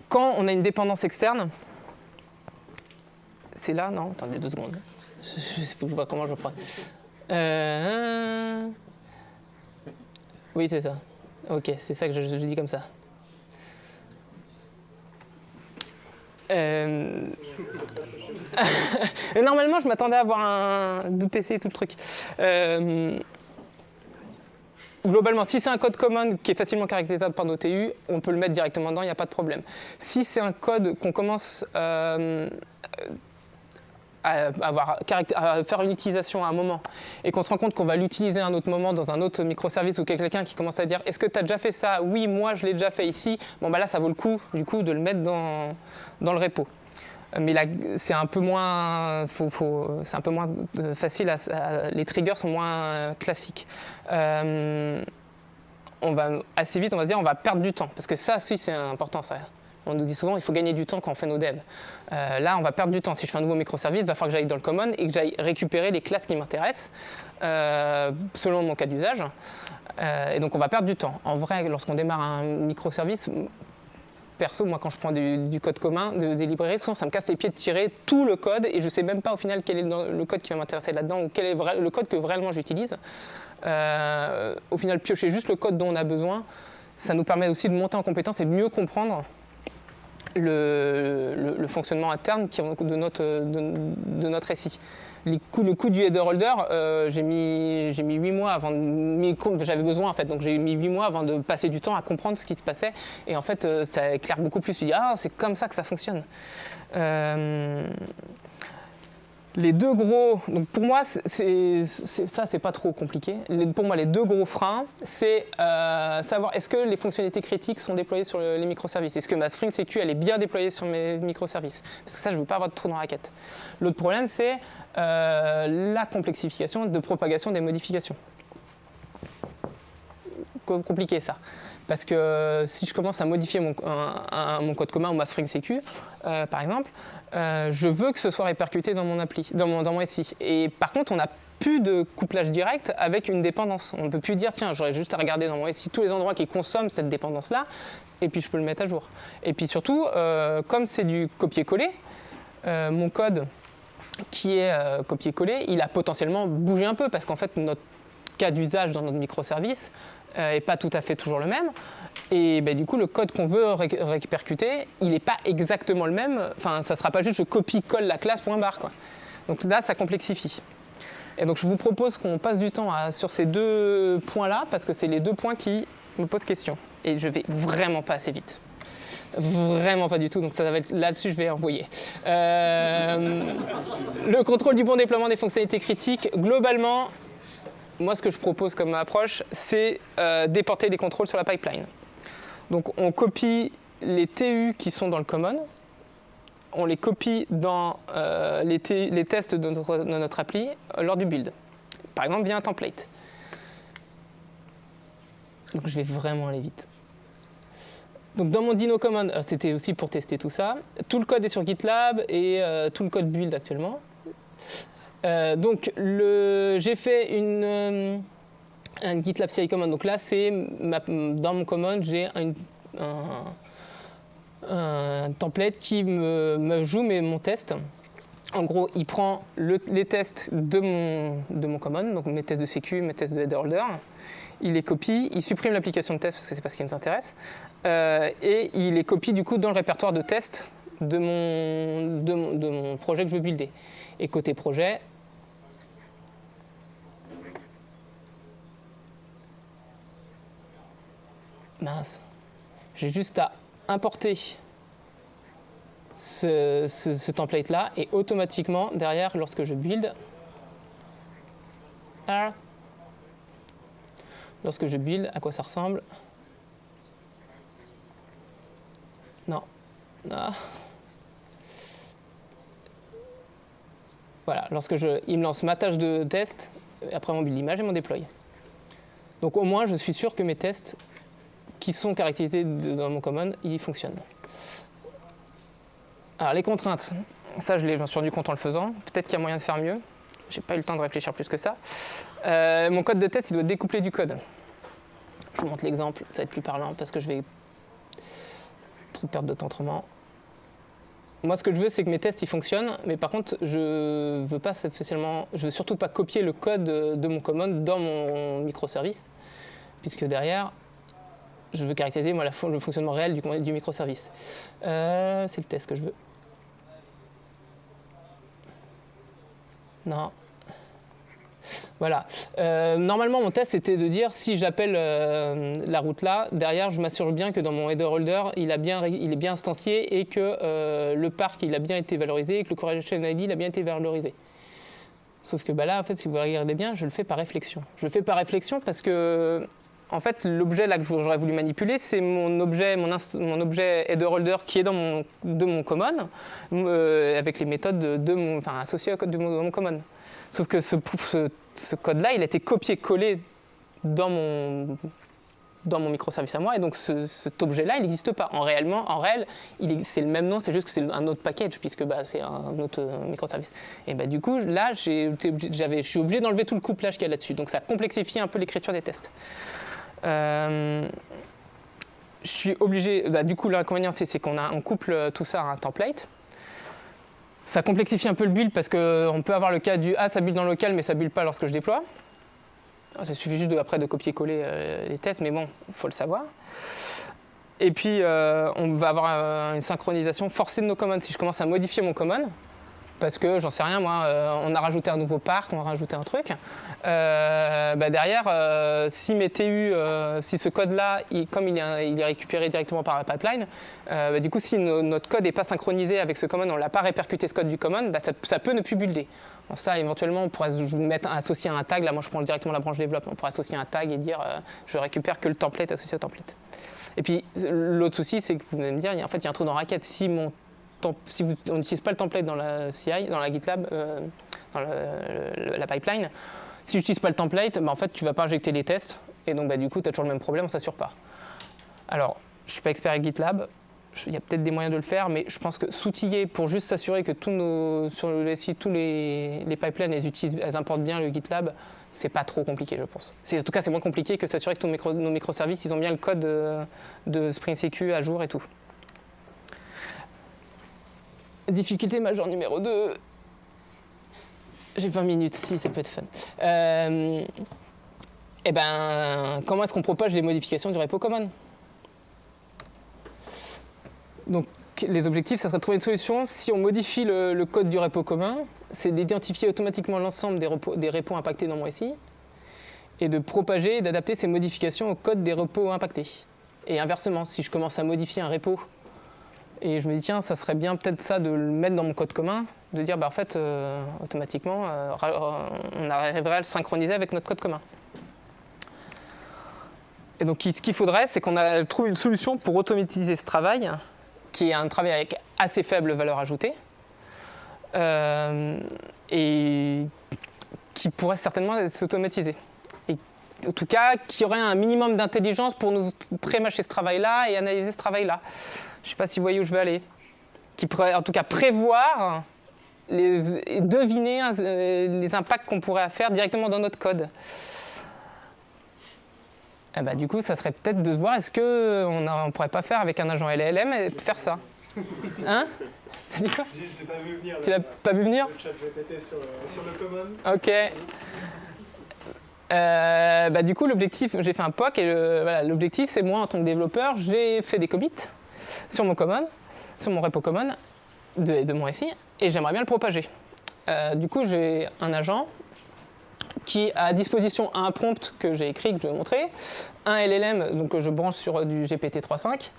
Quand on a une dépendance externe, c'est là? Non, attendez 2 secondes. Il faut que je vois comment je reprends. Oui, c'est ça. Ok, c'est ça que je dis comme ça. Normalement, je m'attendais à avoir un PC et tout le truc. Globalement, si c'est un code common qui est facilement caractérisable par nos TU, on peut le mettre directement dedans, il n'y a pas de problème. Si c'est un code qu'on commence à faire une utilisation à un moment et qu'on se rend compte qu'on va l'utiliser à un autre moment dans un autre microservice ou quelqu'un qui commence à dire « Est-ce que tu as déjà fait ça? Oui, moi, je l'ai déjà fait ici. » Bon, là, ça vaut le coup, du coup, de le mettre dans le repo. Mais là, c'est un peu moins, c'est un peu moins facile. Les triggers sont moins classiques. On va assez vite, on va se dire, on va perdre du temps. Parce que ça, si, c'est important. Ça. On nous dit souvent, il faut gagner du temps quand on fait nos devs. Là, on va perdre du temps. Si je fais un nouveau microservice, il va falloir que j'aille dans le common et que j'aille récupérer les classes qui m'intéressent, selon mon cas d'usage. Et donc, on va perdre du temps. En vrai, lorsqu'on démarre un microservice, perso, moi, quand je prends du code commun, des librairies, souvent, ça me casse les pieds de tirer tout le code et je ne sais même pas au final quel est le code qui va m'intéresser là-dedans ou quel est le code que vraiment j'utilise. Au final, piocher juste le code dont on a besoin, ça nous permet aussi de monter en compétence et de mieux comprendre le fonctionnement interne de notre SI. Le coût du header holder, j'ai mis 8 mois avant j'avais besoin en fait, donc j'ai mis 8 mois avant de passer du temps à comprendre ce qui se passait et en fait ça éclaire beaucoup plus. Tu dis c'est comme ça que ça fonctionne. Les deux gros, donc pour moi c'est pas trop compliqué. Pour moi les deux gros freins, c'est savoir est-ce que les fonctionnalités critiques sont déployées sur les microservices. Est-ce que ma Spring Secu elle est bien déployée sur mes microservices? Parce que ça je veux pas avoir de trou dans la raquette. L'autre problème c'est la complexification de propagation des modifications. Compliqué ça. Parce que si je commence à modifier mon code commun ou ma Spring Secu, par exemple, je veux que ce soit répercuté dans mon appli, dans mon SI. Et par contre, on n'a plus de couplage direct avec une dépendance. On ne peut plus dire, tiens, j'aurais juste à regarder dans mon SI tous les endroits qui consomment cette dépendance-là, et puis je peux le mettre à jour. Et puis surtout, comme c'est du copier-coller, mon code qui est copier-coller, il a potentiellement bougé un peu, parce qu'en fait, notre cas d'usage dans notre microservice n'est pas tout à fait toujours le même. Et du coup, le code qu'on veut répercuter, il n'est pas exactement le même. Enfin, ça ne sera pas juste je copie-colle la classe point barre, quoi. Donc là, ça complexifie. Et donc, je vous propose qu'on passe du temps sur ces deux points-là, parce que c'est les deux points qui me posent question. Et je vais vraiment pas assez vite. Vraiment pas du tout, donc ça va être là-dessus je vais envoyer. Le contrôle du bon déploiement des fonctionnalités critiques, globalement, moi ce que je propose comme approche, c'est déporter les contrôles sur la pipeline. Donc on copie les TU qui sont dans le common, on les copie dans les tests de notre appli lors du build. Par exemple via un template. Donc je vais vraiment aller vite. Donc dans mon Dino Command, c'était aussi pour tester tout ça. Tout le code est sur GitLab et tout le code build actuellement. Donc j'ai fait un GitLab CI command. Donc là, dans mon command, j'ai un template qui me joue mon test. En gros, il prend les tests de mon command, donc mes tests de sécu, mes tests de header holder. Il les copie, il supprime l'application de test parce que c'est pas ce qui nous intéresse, et il les copie du coup dans le répertoire de tests de mon projet que je veux builder. Et côté projet, mince, j'ai juste à importer ce template-là et automatiquement, derrière, lorsque je build, à quoi ça ressemble? Non. Ah. Voilà, il me lance ma tâche de test, après mon build image et mon deploy. Donc au moins, je suis sûr que mes tests qui sont caractérisés dans mon command, ils fonctionnent. Alors les contraintes, ça je m'en suis rendu compte en le faisant. Peut-être qu'il y a moyen de faire mieux. J'ai pas eu le temps de réfléchir plus que ça. Mon code de test, il doit découpler du code. Je vous montre l'exemple, ça va être plus parlant parce que je vais trop perdre de temps autrement. Moi, ce que je veux, c'est que mes tests ils fonctionnent, mais par contre, je veux surtout pas copier le code de mon command dans mon microservice, puisque derrière, je veux caractériser moi, le fonctionnement réel du microservice. C'est le test que je veux. Non. Voilà. Normalement, mon test, c'était de dire si j'appelle la route là, derrière, je m'assure bien que dans mon header holder, il est bien instancié et que le parc il a bien été valorisé et que le correlation ID il a bien été valorisé. Sauf que là, en fait, si vous regardez bien, je le fais par réflexion. Je le fais par réflexion parce que, en fait, l'objet là que j'aurais voulu manipuler, c'est mon objet header holder qui est de mon common, avec les méthodes associées au code de mon common. Sauf que ce code-là, il a été copié-collé dans mon microservice à moi, et donc cet objet-là, il n'existe pas. En réel, c'est le même nom, c'est juste que c'est un autre package, puisque c'est un autre microservice. Et du coup, là, je suis obligé d'enlever tout le couplage qu'il y a là-dessus. Donc ça complexifie un peu l'écriture des tests. Je suis obligé, du coup, l'inconvénient, c'est qu'on couple tout ça à un template. Ça complexifie un peu le build parce qu'on peut avoir le cas du ça build dans le local mais ça build pas lorsque je déploie. Ça suffit juste après de copier-coller les tests, mais bon, il faut le savoir. Et puis on va avoir une synchronisation forcée de nos commandes. Si je commence à modifier mon command, parce que j'en sais rien moi, on a rajouté un nouveau parc, on a rajouté un truc, derrière, si mes TU, si ce code-là, comme il est récupéré directement par la pipeline, du coup si notre code n'est pas synchronisé avec ce command, on ne l'a pas répercuté ce code du command, ça peut ne plus builder. Bon, ça éventuellement on pourrait associer un tag, là moi je prends directement la branche développement, on pourrait associer un tag et dire je récupère que le template associé au template. Et puis l'autre souci c'est que vous allez me dire, en fait il y a un trou dans la raquette, si on n'utilise pas le template dans la CI, dans la GitLab, dans la pipeline, si j'utilise pas le template, en fait, tu ne vas pas injecter les tests, et donc du coup, tu as toujours le même problème, on ne s'assure pas. Alors, je ne suis pas expert avec GitLab, il y a peut-être des moyens de le faire, mais je pense que s'outiller pour juste s'assurer que sur le SI, tous les pipelines, elles importent bien le GitLab, c'est pas trop compliqué, je pense. En tout cas, c'est moins compliqué que s'assurer que nos microservices, ils ont bien le code de Spring Secu à jour et tout. Difficulté majeure numéro 2. J'ai 20 minutes, si ça peut être fun. Comment est-ce qu'on propage les modifications du repo common? Donc, les objectifs, ça serait de trouver une solution. Si on modifie le code du repo commun, c'est d'identifier automatiquement l'ensemble des repos impactés dans mon SI et de propager et d'adapter ces modifications au code des repos impactés. Et inversement, si je commence à modifier un repo et je me dis, tiens, ça serait bien peut-être ça de le mettre dans mon code commun, de dire, en fait, automatiquement, on arriverait à le synchroniser avec notre code commun. Et donc, ce qu'il faudrait, c'est qu'on trouve une solution pour automatiser ce travail, qui est un travail avec assez faible valeur ajoutée, et qui pourrait certainement s'automatiser. Et en tout cas, qui aurait un minimum d'intelligence pour nous pré-mâcher ce travail-là et analyser ce travail-là. Je ne sais pas si vous voyez où je veux aller. Qui pourrait, en tout cas, prévoir et deviner les impacts qu'on pourrait faire directement dans notre code. Eh ben, du coup, ça serait peut-être de voir est-ce qu'on ne pourrait pas faire avec un agent LLM et faire ça. Hein? T'as dit quoi? Je l'ai pas vu venir. Tu l'as pas vu venir? Le chat GPT sur le common. Ok. Du coup, l'objectif, j'ai fait un POC et voilà, l'objectif, c'est moi, en tant que développeur, j'ai fait des commits sur mon common, sur mon repo common de mon SI, et j'aimerais bien le propager. Du coup, j'ai un agent qui a à disposition un prompt que j'ai écrit, que je vais vous montrer, un LLM donc, que je branche sur du GPT 3.5,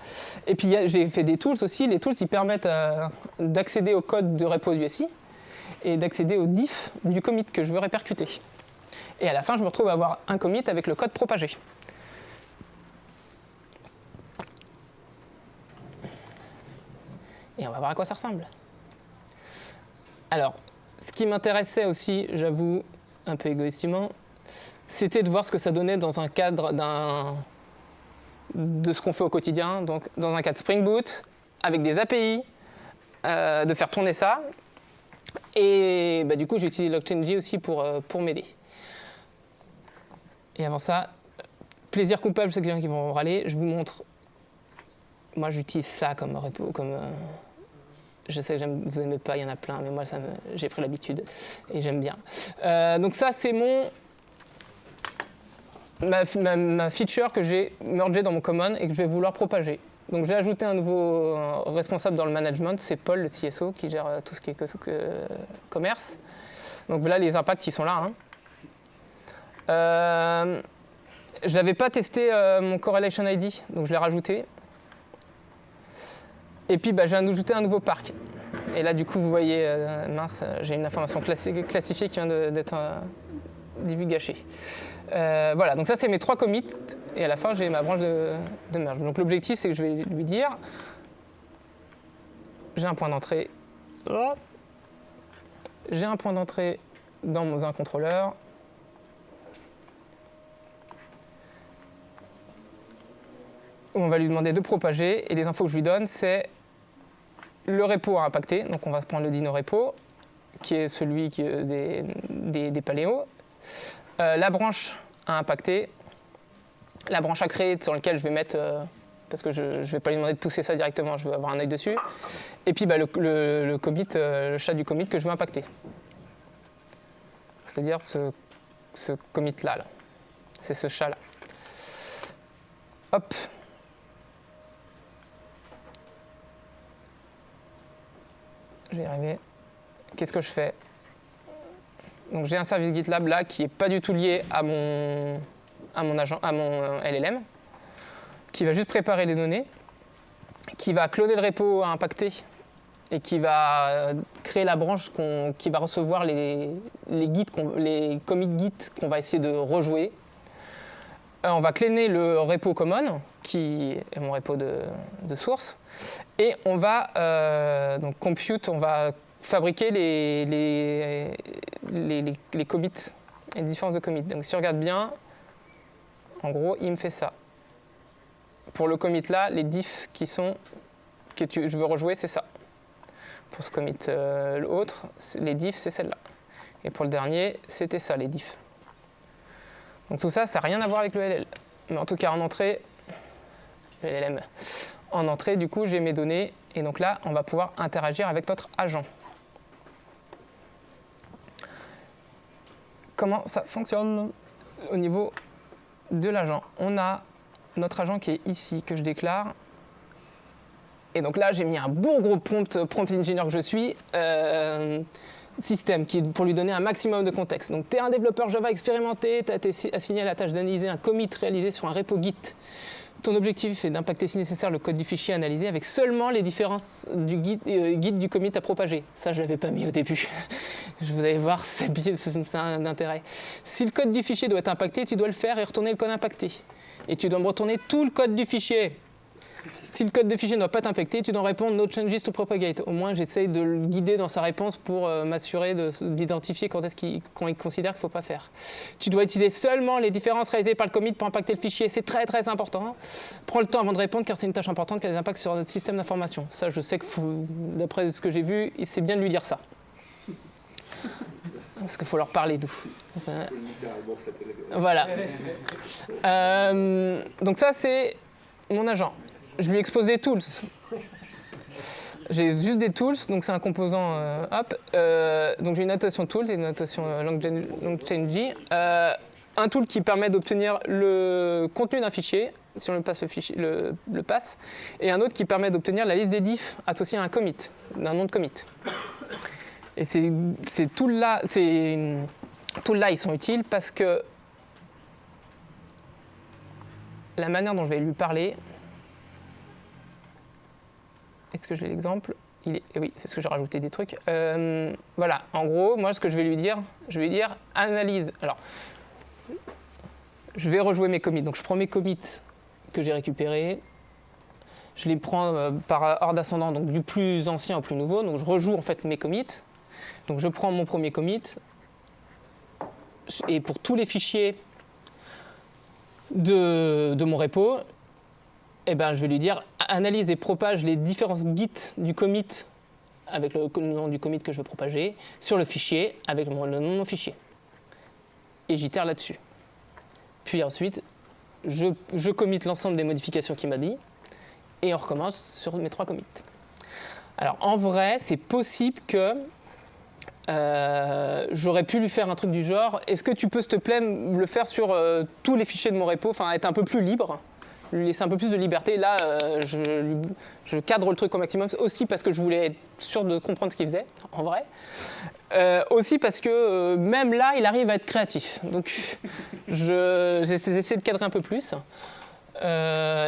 et puis j'ai fait des tools aussi. Les tools, ils permettent d'accéder au code de repo du SI et d'accéder au diff du commit que je veux répercuter. Et à la fin, je me retrouve à avoir un commit avec le code propagé. Et on va voir à quoi ça ressemble. Alors, ce qui m'intéressait aussi, j'avoue, un peu égoïstement, c'était de voir ce que ça donnait dans un cadre de ce qu'on fait au quotidien, donc dans un cadre Spring Boot, avec des API, de faire tourner ça. Et du coup, j'ai utilisé LogChainG aussi pour m'aider. Et avant ça, plaisir coupable, ceux qui vont râler, je vous montre. Moi, j'utilise ça comme repo, je sais que vous n'aimez pas, il y en a plein, mais moi, j'ai pris l'habitude et j'aime bien. Donc ça, c'est ma feature que j'ai mergée dans mon common et que je vais vouloir propager. Donc j'ai ajouté un nouveau responsable dans le management, c'est Paul, le CSO, qui gère tout ce qui est commerce. Donc voilà les impacts qui sont là. Je n'avais pas testé mon correlation ID, donc je l'ai rajouté. Et puis j'ai ajouté un nouveau parc. Et là du coup vous voyez, mince, j'ai une information classifiée qui vient d'être divulgachée. Voilà, donc ça c'est mes 3 commits, et à la fin j'ai ma branche de merge. Donc l'objectif c'est que je vais lui dire, j'ai un point d'entrée, dans un contrôleur, où on va lui demander de propager, et les infos que je lui donne, c'est le repo à impacter, donc on va prendre le dino repo, qui est celui des paléos, la branche à impacter, la branche à créer sur laquelle je vais mettre, parce que je ne vais pas lui demander de pousser ça directement, je veux avoir un œil dessus, et puis le commit, le chat du commit que je veux impacter. C'est-à-dire ce commit-là, là. C'est ce chat-là. Hop. Je vais y arriver. Qu'est-ce que je fais? Donc j'ai un service GitLab là qui n'est pas du tout lié à mon LLM, qui va juste préparer les données, qui va cloner le repo à impacter et qui va créer la branche qui va recevoir les commits Git qu'on va essayer de rejouer. On va cleaner le repo common, qui est mon repo de source, et on va donc compute, on va fabriquer les commits, les différences de commits. Donc si on regarde bien, en gros, il me fait ça. Pour le commit là, les diffs que je veux rejouer, c'est ça. Pour ce commit l'autre, les diffs, c'est celle-là. Et pour le dernier, c'était ça, les diffs. Donc tout ça, ça n'a rien à voir avec le LLM. Mais en tout cas, en entrée, le LLM. En entrée, du coup, j'ai mes données. Et donc là, on va pouvoir interagir avec notre agent. Comment ça fonctionne au niveau de l'agent? On a notre agent qui est ici, que je déclare. Et donc là, j'ai mis un bon gros prompt engineer que je suis, système, pour lui donner un maximum de contexte. Donc, tu es un développeur Java expérimenté, tu as été assigné à la tâche d'analyser un commit réalisé sur un repo Git. Ton objectif est d'impacter si nécessaire le code du fichier analysé avec seulement les différences du Git du commit à propager. Ça, je ne l'avais pas mis au début. Vous allez voir, c'est un intérêt. Si le code du fichier doit être impacté, tu dois le faire et retourner le code impacté. Et tu dois me retourner tout le code du fichier. Si le code de fichier ne doit pas t'impacter, tu dois répondre no changes to propagate. Au moins, j'essaye de le guider dans sa réponse pour m'assurer d'identifier quand il considère qu'il ne faut pas faire. Tu dois utiliser seulement les différences réalisées par le commit pour impacter le fichier. C'est très très important. Prends le temps avant de répondre car c'est une tâche importante qui a des impacts sur notre système d'information. Ça, je sais que d'après ce que j'ai vu, c'est bien de lui dire ça. Parce qu'il faut leur parler d'où. Voilà. Donc ça, c'est mon agent. Je lui expose des tools. J'ai juste des tools, donc c'est un composant hop. Donc j'ai une notation tools et une notation LongChange. Un tool qui permet d'obtenir le contenu d'un fichier, si on le passe le passe, et un autre qui permet d'obtenir la liste des diffs associée à un commit, d'un nom de commit. Et ces tools-là, ils sont utiles parce que la manière dont je vais lui parler. Est-ce que j'ai l'exemple? Oui, parce que j'ai rajouté des trucs. Voilà, en gros, moi, ce que je vais lui dire, analyse. Alors, je vais rejouer mes commits. Donc, je prends mes commits que j'ai récupérés. Je les prends par ordre ascendant, donc du plus ancien au plus nouveau. Donc, je rejoue en fait mes commits. Donc, je prends mon premier commit. Et pour tous les fichiers de mon repo, eh ben, je vais lui dire analyse et propage les différences git du commit avec le nom du commit que je veux propager sur le fichier avec le nom de mon fichier. Et j'itère là-dessus. Puis ensuite, je commit l'ensemble des modifications qu'il m'a dit et on recommence sur mes 3 commits. Alors en vrai, c'est possible que j'aurais pu lui faire un truc du genre est-ce que tu peux, s'il te plaît, le faire sur tous les fichiers de mon repo, enfin être un peu plus libre, lui laisser un peu plus de liberté. Là, je cadre le truc au maximum, aussi parce que je voulais être sûr de comprendre ce qu'il faisait, en vrai. Aussi parce que même là, il arrive à être créatif. Donc, j'essaie de cadrer un peu plus.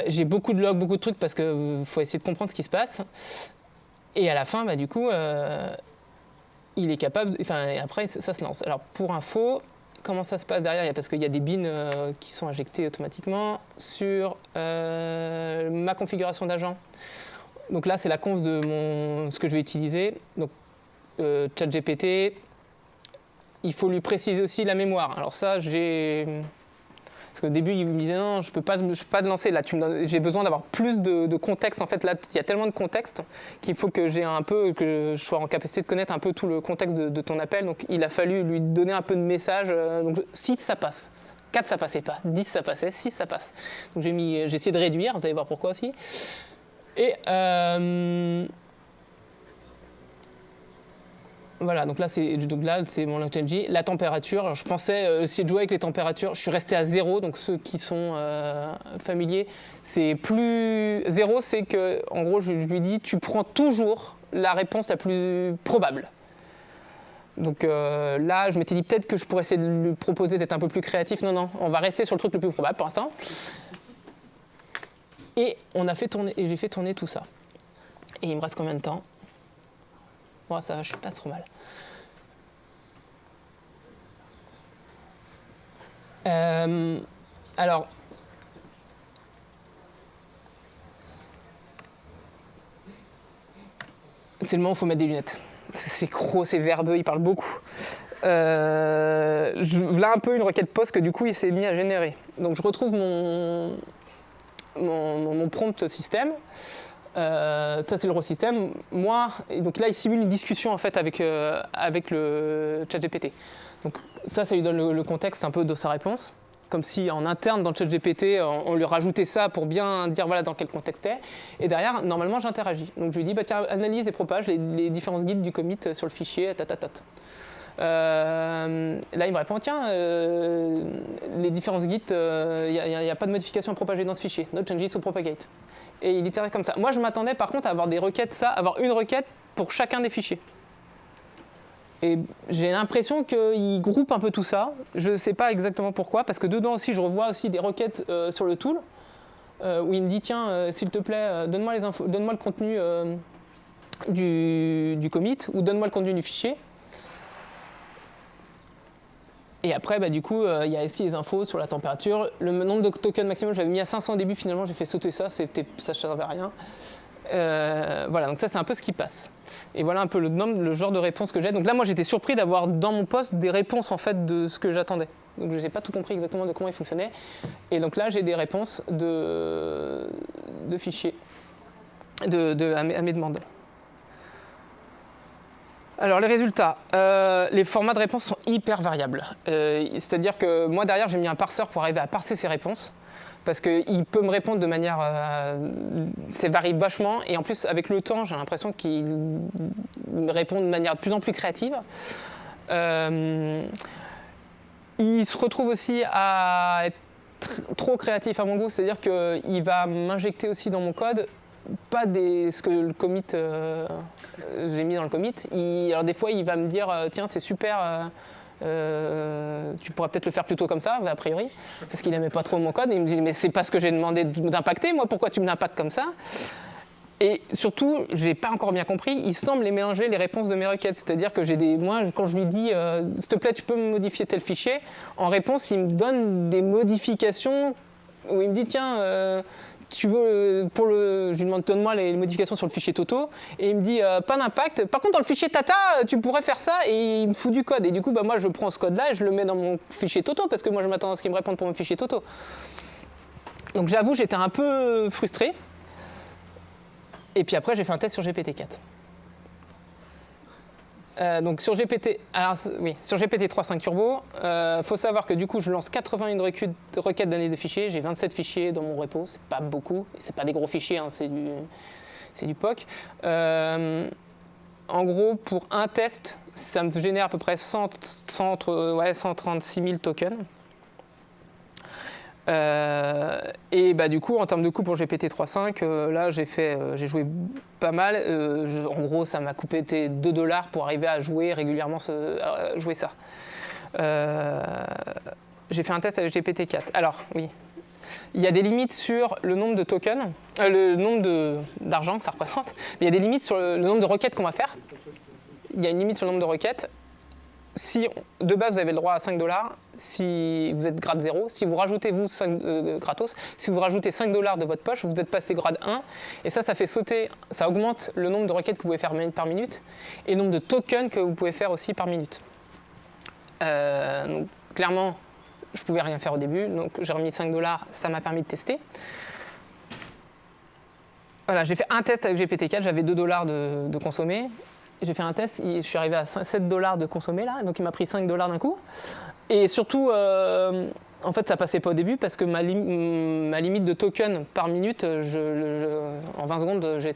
J'ai beaucoup de logs, beaucoup de trucs, parce qu'il faut essayer de comprendre ce qui se passe. Et à la fin, bah, du coup, il est capable... Enfin, après, ça se lance. Alors, pour info... Comment ça se passe derrière? Parce qu'il y a des bins qui sont injectés automatiquement sur ma configuration d'agent. Donc là, c'est la conf de ce que je vais utiliser. Donc, ChatGPT, il faut lui préciser aussi la mémoire. Alors ça, parce qu'au début, il me disait non, je peux pas te lancer. Là, j'ai besoin d'avoir plus de contexte. En fait, là, il y a tellement de contexte qu'il faut que je sois en capacité de connaître un peu tout le contexte de ton appel. Donc, il a fallu lui donner un peu de message. Donc, 6, ça passe. 4, ça passait pas. 10, ça passait. 6, ça passe. Donc, j'ai essayé de réduire. Vous allez voir pourquoi aussi. Et voilà, donc là c'est mon LongChange. La température, alors je pensais essayer de jouer avec les températures. Je suis resté à 0, donc ceux qui sont familiers, c'est plus 0, c'est que en gros je lui dis tu prends toujours la réponse la plus probable. Donc là, je m'étais dit peut-être que je pourrais essayer de lui proposer d'être un peu plus créatif. Non, on va rester sur le truc le plus probable pour l'instant. Et j'ai fait tourner tout ça. Et il me reste combien de temps? Bon, ça va, je suis pas trop mal. Alors, c'est le moment où il faut mettre des lunettes. C'est gros, c'est verbeux, il parle beaucoup. Là, un peu une requête post que du coup, il s'est mis à générer. Donc, je retrouve mon prompt système. Ça c'est le raw system. Moi, et donc là il simule une discussion en fait avec le ChatGPT. Donc ça lui donne le contexte un peu de sa réponse, comme si en interne dans le ChatGPT on lui rajoutait ça pour bien dire voilà dans quel contexte est. Et derrière normalement j'interagis. Donc je lui dis bah tiens analyse et propage les différences guides du commit sur le fichier Là il me répond tiens les différences git il n'y a pas de modification à propager dans ce fichier, no changes to propagate. Et il itérait comme ça. Moi, je m'attendais par contre à avoir des requêtes, avoir une requête pour chacun des fichiers. Et j'ai l'impression qu'il groupe un peu tout ça. Je ne sais pas exactement pourquoi, parce que dedans aussi, je revois aussi des requêtes sur le tool, où il me dit tiens, s'il te plaît, donne-moi les infos, donne-moi le contenu du commit, ou donne-moi le contenu du fichier. Et après, du coup, il y a aussi les infos sur la température. Le nombre de tokens maximum, j'avais mis à 500 au début, finalement j'ai fait sauter ça, ça ne servait à rien. Voilà, donc ça c'est un peu ce qui passe. Et voilà un peu le genre de réponse que j'ai. Donc là, moi j'étais surpris d'avoir dans mon poste des réponses en fait de ce que j'attendais. Donc je n'ai pas tout compris exactement de comment il fonctionnait. Et donc là, j'ai des réponses de fichiers à mes demandes. Alors les résultats, les formats de réponse sont hyper variables. C'est-à-dire que moi derrière j'ai mis un parseur pour arriver à parser ces réponses parce qu'il peut me répondre de manière, ça varie vachement et en plus avec le temps j'ai l'impression qu'il me répond de manière de plus en plus créative. Il se retrouve aussi à être trop créatif à mon goût, c'est-à-dire qu'il va m'injecter aussi dans mon code pas ce que le commit j'ai mis dans le commit. Alors des fois il va me dire tiens c'est super, tu pourrais peut-être le faire plutôt comme ça a priori parce qu'il n'aimait pas trop mon code et il me dit mais c'est pas ce que j'ai demandé d'impacter moi, pourquoi tu me l'impactes comme ça? Et surtout, j'ai pas encore bien compris, il semble les mélanger les réponses de mes requêtes. C'est-à-dire que moi, quand je lui dis s'il te plaît, tu peux me modifier tel fichier, en réponse, il me donne des modifications où il me dit tiens, tu veux je lui demande donne-moi les modifications sur le fichier Toto et il me dit pas d'impact. Par contre, dans le fichier Tata, tu pourrais faire ça et il me fout du code. Et du coup, moi, je prends ce code-là et je le mets dans mon fichier Toto parce que moi, je m'attends à ce qu'il me réponde pour mon fichier Toto. Donc, j'avoue, j'étais un peu frustré. Et puis après, j'ai fait un test sur GPT-4. Donc sur GPT 3.5 Turbo, faut savoir que du coup, je lance 81 requêtes d'analyse de fichiers. J'ai 27 fichiers dans mon repo, c'est pas beaucoup. Et c'est pas des gros fichiers, hein, c'est du POC. En gros, pour un test, ça me génère à peu près 136 000 tokens. Et du coup, en termes de coût pour GPT 3.5, là j'ai joué pas mal. En gros, ça m'a coûté $2 pour arriver à jouer régulièrement jouer ça. J'ai fait un test avec GPT 4. Alors, oui, il y a des limites sur le nombre de tokens, le nombre d'argent que ça représente, mais il y a des limites sur le nombre de requêtes qu'on va faire. Il y a une limite sur le nombre de requêtes. Si de base vous avez le droit à $5, si vous êtes grade 0, si vous rajoutez gratos, si vous rajoutez $5 de votre poche, vous êtes passé grade 1, et ça fait sauter, ça augmente le nombre de requêtes que vous pouvez faire par minute, et le nombre de tokens que vous pouvez faire aussi par minute. Donc, clairement, je pouvais rien faire au début, donc j'ai remis $5, ça m'a permis de tester. Voilà, j'ai fait un test avec GPT-4, j'avais $2 de consommer. J'ai fait un test, je suis arrivé à $7 de consommer là, donc il m'a pris $5 d'un coup. Et surtout, en fait, ça passait pas au début parce que ma limite de tokens par minute, en 20 secondes, je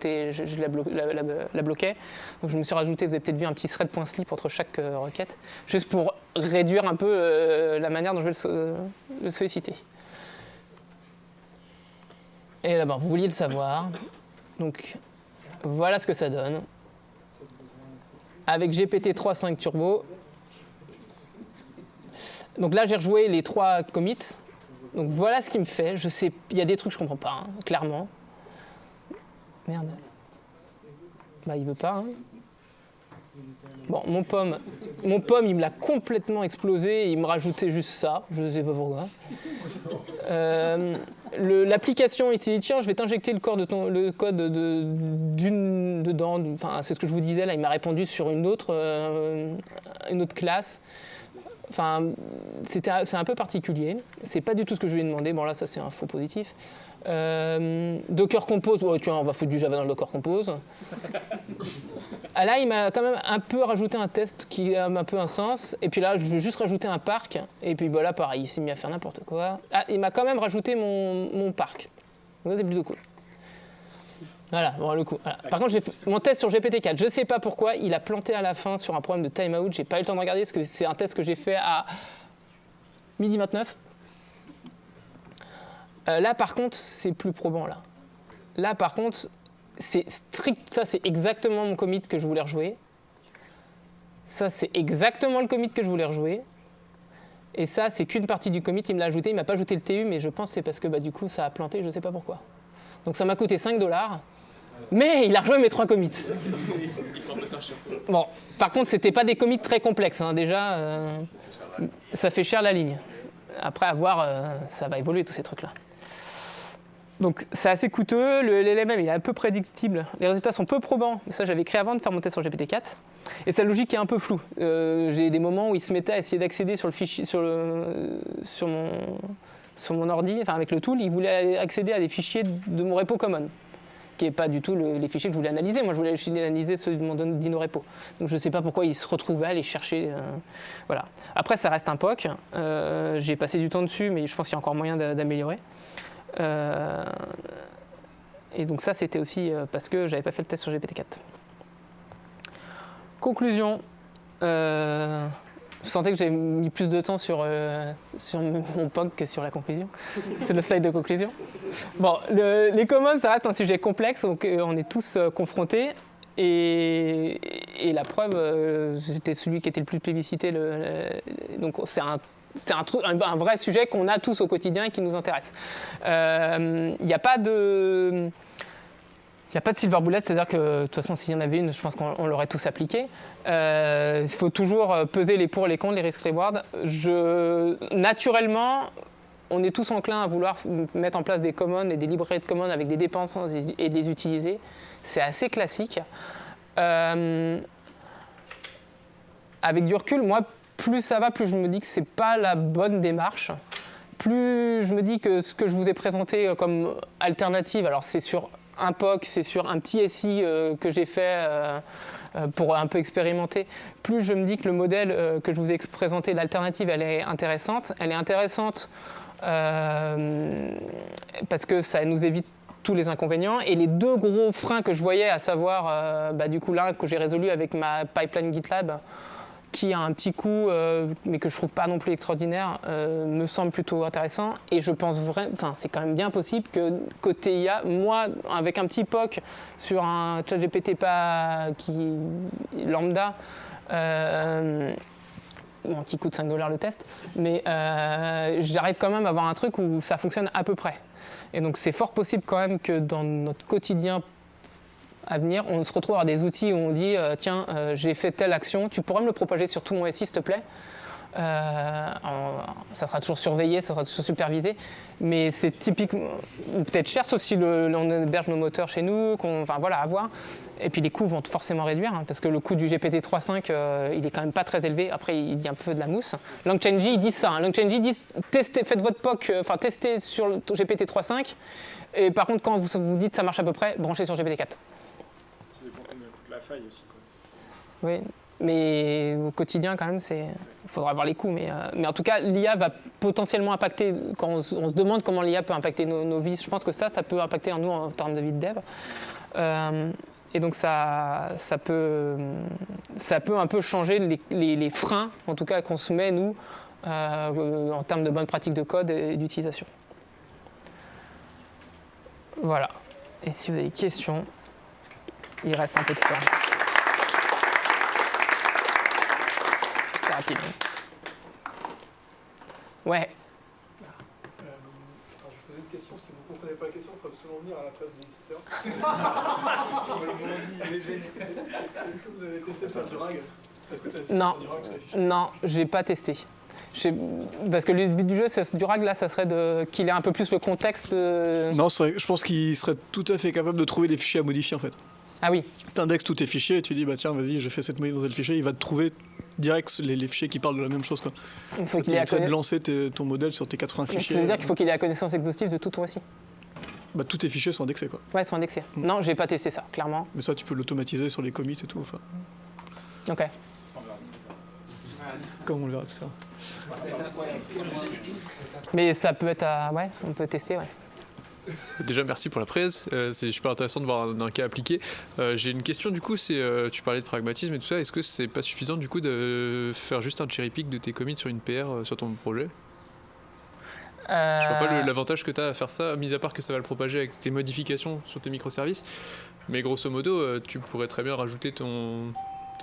la bloquais. Donc je me suis rajouté, vous avez peut-être vu un petit thread.slip entre chaque requête, juste pour réduire un peu la manière dont je vais le solliciter. Et d'abord, vous vouliez le savoir, donc voilà ce que ça donne. Avec GPT 3.5 Turbo. Donc là, j'ai rejoué les 3 commits. Donc voilà ce qu'il me fait. Je sais, il y a des trucs que je comprends pas, hein, clairement. Merde. Il veut pas. Hein. Bon, mon pomme, il me l'a complètement explosé. Il me rajoutait juste ça. Je ne sais pas pourquoi. L'application, il s'est dit tiens, je vais t'injecter le code dedans. Enfin, c'est ce que je vous disais là. Il m'a répondu sur une autre classe. Enfin, c'est un peu particulier. C'est pas du tout ce que je lui ai demandé. Bon là, ça c'est un faux positif. Docker Compose, ouais, tiens, on va foutre du Java dans le Docker Compose. Ah, là, il m'a quand même un peu rajouté un test qui a un peu un sens. Et puis là, je vais juste rajouter un parc. Et puis là, pareil, il s'est mis à faire n'importe quoi. Ah, il m'a quand même rajouté mon parc. Ça, c'est plutôt cool. Voilà, bon, le coup. Voilà. Par contre, j'ai fait mon test sur GPT-4. Je ne sais pas pourquoi, il a planté à la fin sur un problème de timeout. J'ai pas eu le temps de regarder parce que c'est un test que j'ai fait à 12h29. Là, par contre, c'est plus probant. Là, par contre, c'est strict. Ça, c'est exactement mon commit que je voulais rejouer. Ça, c'est exactement le commit que je voulais rejouer. Et ça, c'est qu'une partie du commit. Il me l'a ajouté. Il m'a pas ajouté le TU, mais je pense que c'est parce que du coup, ça a planté. Je ne sais pas pourquoi. Donc, ça m'a coûté $5. Mais il a rejoué mes 3 commits. Bon, par contre, c'était pas des commits très complexes, hein, déjà. Ça fait cher la ligne. Après, à voir, ça va évoluer tous ces trucs-là. Donc c'est assez coûteux, le LLMM il est un peu prédictible, les résultats sont peu probants, ça j'avais écrit avant de faire mon test sur GPT-4, et sa logique est un peu floue. J'ai des moments où il se mettait à essayer d'accéder sur le fichier, sur mon ordi, enfin avec le tool, il voulait accéder à des fichiers de mon repo common, qui n'est pas du tout les fichiers que je voulais analyser, moi je voulais analyser ceux de mon DinoRepo. Donc je ne sais pas pourquoi il se retrouvait à aller chercher, voilà. Après ça reste un POC, j'ai passé du temps dessus, mais je pense qu'il y a encore moyen d'améliorer. Et donc ça c'était aussi parce que j'avais pas fait le test sur GPT-4. Conclusion, je sentais que j'avais mis plus de temps sur mon POC que sur la conclusion. C'est le slide de conclusion. Bon, les commons ça reste un sujet complexe, donc on est tous confrontés. Et la preuve, j'étais celui qui était le plus plébiscité. Donc c'est un vrai sujet qu'on a tous au quotidien et qui nous intéresse. Il n'y a pas de silver bullet, c'est-à-dire que de toute façon, s'il y en avait une, je pense qu'on l'aurait tous appliqué. Il faut toujours peser les pour et les contre, les risques reward. Naturellement, on est tous enclins à vouloir mettre en place des commons et des librairies de commons avec des dépendances et de les utiliser. C'est assez classique. Avec du recul, moi, plus ça va, plus je me dis que c'est pas la bonne démarche. Plus je me dis que ce que je vous ai présenté comme alternative, alors c'est sur un POC, c'est sur un petit SI que j'ai fait pour un peu expérimenter, plus je me dis que le modèle que je vous ai présenté, l'alternative, elle est intéressante. Elle est intéressante parce que ça nous évite tous les inconvénients. Et les deux gros freins que je voyais, à savoir, du coup l'un que j'ai résolu avec ma pipeline GitLab, qui a un petit coût, mais que je trouve pas non plus extraordinaire, me semble plutôt intéressant. Et je pense vraiment, enfin, c'est quand même bien possible que côté IA, moi, avec un petit POC sur un ChatGPT pas qui lambda, qui coûte $5 le test, mais j'arrive quand même à avoir un truc où ça fonctionne à peu près. Et donc c'est fort possible quand même que dans notre quotidien à venir, on se retrouve à des outils où on dit tiens, j'ai fait telle action, tu pourrais me le propager sur tout mon SI, s'il te plaît. Ça sera toujours surveillé, ça sera toujours supervisé, mais c'est typiquement peut-être cher, sauf si on héberge nos moteurs chez nous, enfin voilà, à voir. Et puis les coûts vont forcément réduire, hein, parce que le coût du GPT 3.5, il est quand même pas très élevé. Après, il dit un peu de la mousse. LangChain J, ils disent ça. Hein. LangChain J, ils disent faites votre POC, testez sur le GPT 3.5. Et par contre, quand vous dites ça marche à peu près, branchez sur GPT 4. Ça dépend combien coûte la faille aussi, quoi. Oui, mais au quotidien, quand même, il faudra voir les coûts. Mais en tout cas, l'IA va potentiellement impacter, quand on se demande comment l'IA peut impacter nos vies, je pense que ça peut impacter nous en termes de vie de dev. Et donc ça peut un peu changer les freins, en tout cas qu'on se met, nous, en termes de bonnes pratiques de code et d'utilisation. Voilà. Et si vous avez des questions, il reste un peu de temps. C'était rapide. Ouais. Alors, je posais une question, si vous ne comprenez pas la question, il faut absolument venir à la place de l'éditeur. Est-ce que vous avez testé de faire du RAG? Est-ce que tu as testé de faire du RAG sur les fichiers? Non, je n'ai pas testé. Parce que le but du jeu, du RAG, là, ça serait qu'il ait un peu plus le contexte. Non, je pense qu'il serait tout à fait capable de trouver des fichiers à modifier, en fait. Ah oui. Tu indexes tous tes fichiers et tu dis, bah tiens, vas-y, j'ai fait cette modif dans tel fichier, il va te trouver direct les fichiers qui parlent de la même chose, quoi. Il faut qu'il ait de lancer ton modèle sur tes 80 fichiers. Ça veut dire qu'il faut qu'il ait la connaissance exhaustive de tout ton SI. Bah, tous tes fichiers sont indexés, quoi. Ouais, ils sont indexés. Non, j'ai pas testé ça, clairement. Mais ça, tu peux l'automatiser sur les commits et tout. Enfin. Ok. Comme on le verra tout ça. Mais ça peut être ouais, on peut tester, ouais. Déjà, merci pour la presse. C'est super intéressant de voir un cas appliqué. J'ai une question, du coup, tu parlais de pragmatisme et tout ça. Est-ce que c'est pas suffisant, du coup, de faire juste un cherry pick de tes commits sur une PR sur ton projet? Je vois pas l'avantage que tu as à faire ça, mis à part que ça va le propager avec tes modifications sur tes microservices. Mais grosso modo, tu pourrais très bien rajouter ta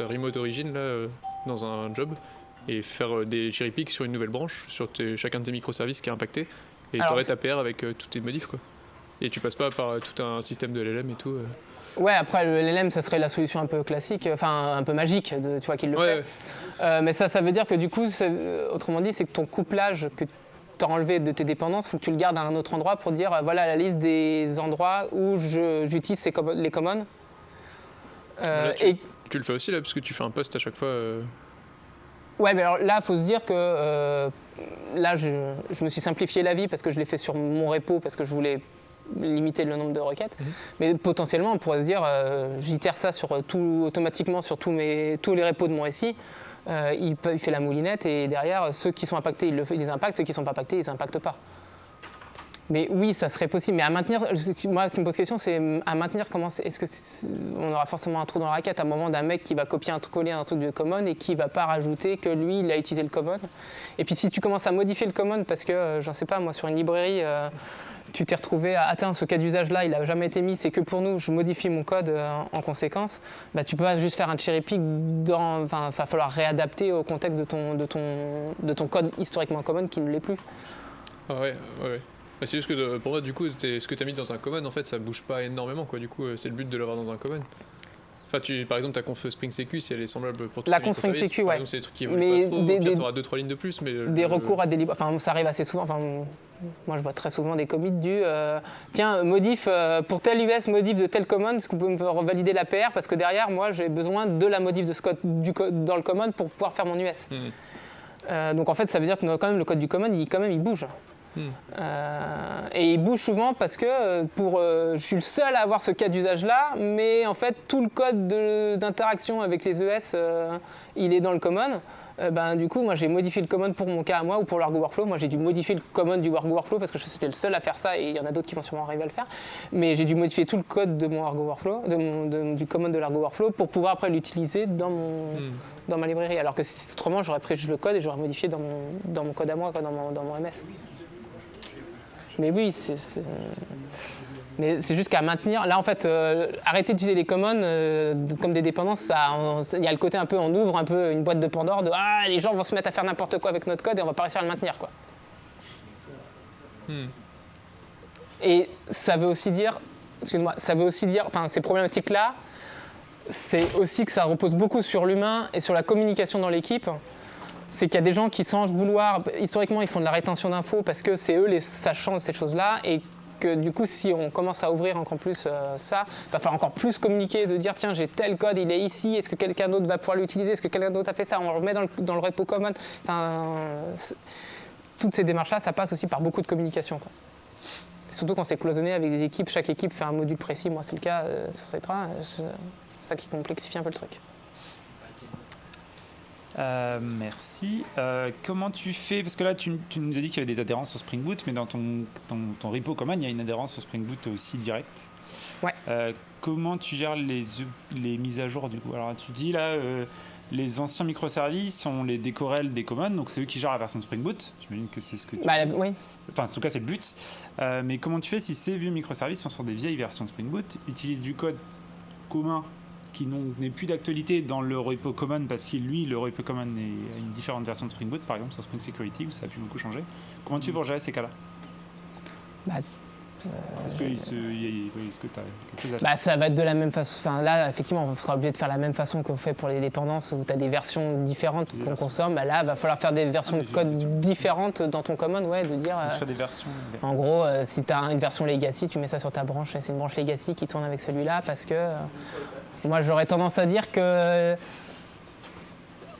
remote origin là, dans un job et faire des cherry picks sur une nouvelle branche, sur chacun de tes microservices qui est impacté. Et tu aurais ta PR avec toutes tes modifs, quoi. Et tu passes pas par tout un système de LLM et tout. Ouais, après le LLM, ça serait la solution un peu classique, enfin un peu magique, tu vois, qu'il le Ouais, fait. Mais ça veut dire que du coup, autrement dit, c'est que ton couplage que tu as enlevé de tes dépendances, il faut que tu le gardes à un autre endroit pour dire voilà la liste des endroits où j'utilise les commons. Là, tu le fais aussi là, parce que tu fais un post à chaque fois. Ouais, mais alors là, il faut se dire que là, je me suis simplifié la vie parce que je l'ai fait sur mon repo, parce que je voulais limiter le nombre de requêtes. Mais potentiellement, on pourrait se dire, j'itère ça automatiquement sur tous les repos de mon SI. Il fait la moulinette et derrière, ceux qui sont impactés, il les impacte, ceux qui ne sont pas impactés, ils n'impactent pas. Mais oui, ça serait possible. Mais à maintenir, moi, ce qui me pose question, c'est à maintenir comment est-ce que on aura forcément un trou dans la raquette à un moment d'un mec qui va coller un truc de common et qui va pas rajouter que lui, il a utilisé le common. Et puis si tu commences à modifier le common parce que, j'en sais pas, moi, sur une librairie, tu t'es retrouvé à atteindre ce cas d'usage-là, il n'a jamais été mis, c'est que pour nous, je modifie mon code en conséquence, bah, tu peux pas juste faire un cherry pick, il va falloir réadapter au contexte de ton code historiquement common qui ne l'est plus. Ah ouais. C'est juste que pour moi, du coup, ce que tu as mis dans un common, en fait, ça bouge pas énormément, quoi. Du coup, c'est le but de l'avoir dans un common. Enfin, par exemple, ta conf Spring Sécu, si elle est semblable pour tout la conf Spring Sécu, ouais. C'est des trucs qui évoluent pas trop, tu auras 2-3 lignes de plus. Mais des recours à des libres. Enfin, ça arrive assez souvent. Enfin, moi, je vois très souvent des commits tiens, modif pour tel US, modif de tel common, est-ce que vous pouvez me revalider la PR parce que derrière, moi, j'ai besoin de la modif de ce code dans le common pour pouvoir faire mon US. Donc, en fait, ça veut dire que quand même, le code du common, il bouge. Et il bouge souvent parce que je suis le seul à avoir ce cas d'usage-là, mais en fait, tout le code d'interaction avec les ES, il est dans le common. Du coup, moi, j'ai modifié le common pour mon cas à moi ou pour l'Argo Workflow. Moi, j'ai dû modifier le common du Argo Workflow parce que j'étais le seul à faire ça et il y en a d'autres qui vont sûrement arriver à le faire. Mais j'ai dû modifier tout le code de mon Argo Workflow, du common de l'Argo Workflow pour pouvoir après l'utiliser dans ma librairie. Alors que autrement, j'aurais pris juste le code et j'aurais modifié dans mon code à moi, quoi, dans mon MS. Mais oui, mais c'est juste qu'à maintenir. Là, en fait, arrêter d'utiliser les commons comme des dépendances, il y a le côté un peu, on ouvre un peu une boîte de Pandore de les gens vont se mettre à faire n'importe quoi avec notre code et on va pas réussir à le maintenir, quoi. Et ça veut aussi dire, enfin, ces problématiques-là, c'est aussi que ça repose beaucoup sur l'humain et sur la communication dans l'équipe. C'est qu'il y a des gens qui, sans vouloir, historiquement, ils font de la rétention d'infos parce que c'est eux les sachants de ces choses-là et que du coup, si on commence à ouvrir encore plus ça, il va falloir encore plus communiquer, de dire tiens, j'ai tel code, il est ici, est-ce que quelqu'un d'autre va pouvoir l'utiliser, est-ce que quelqu'un d'autre a fait ça, on le remet dans le repo common. Enfin, toutes ces démarches-là, ça passe aussi par beaucoup de communication, quoi. Surtout quand c'est cloisonné avec des équipes, chaque équipe fait un module précis. Moi, c'est le cas sur Cetra, c'est ça qui complexifie un peu le truc. Merci. Comment tu fais? Parce que là, tu nous as dit qu'il y avait des adhérences sur Spring Boot, mais dans ton repo common, il y a une adhérence sur Spring Boot aussi directe. Ouais. Comment tu gères les mises à jour du coup? Alors, tu dis là, les anciens microservices, on les décorrèle des commons, donc c'est eux qui gèrent la version Spring Boot. J'imagine que c'est ce que tu... oui. Enfin, en tout cas, c'est le but. Mais comment tu fais si ces vieux microservices sont sur des vieilles versions Spring Boot, utilisent du code commun qui n'est plus d'actualité dans le repo common parce que lui, le repo common est une différente version de Spring Boot, par exemple sur Spring Security où ça a pu beaucoup changer. Comment tu fais pour gérer ces cas-là? Est-ce que tu as quelque chose à faire? Ça va être de la même façon. Enfin, là, effectivement, on sera obligé de faire la même façon qu'on fait pour les dépendances où tu as des versions différentes qu'on consomme. Là, il va falloir faire des versions de code différentes dans ton common, de dire. Faire des versions. En gros, si tu as une version legacy, tu mets ça sur ta branche. C'est une branche legacy qui tourne avec celui-là parce que moi, j'aurais tendance à dire que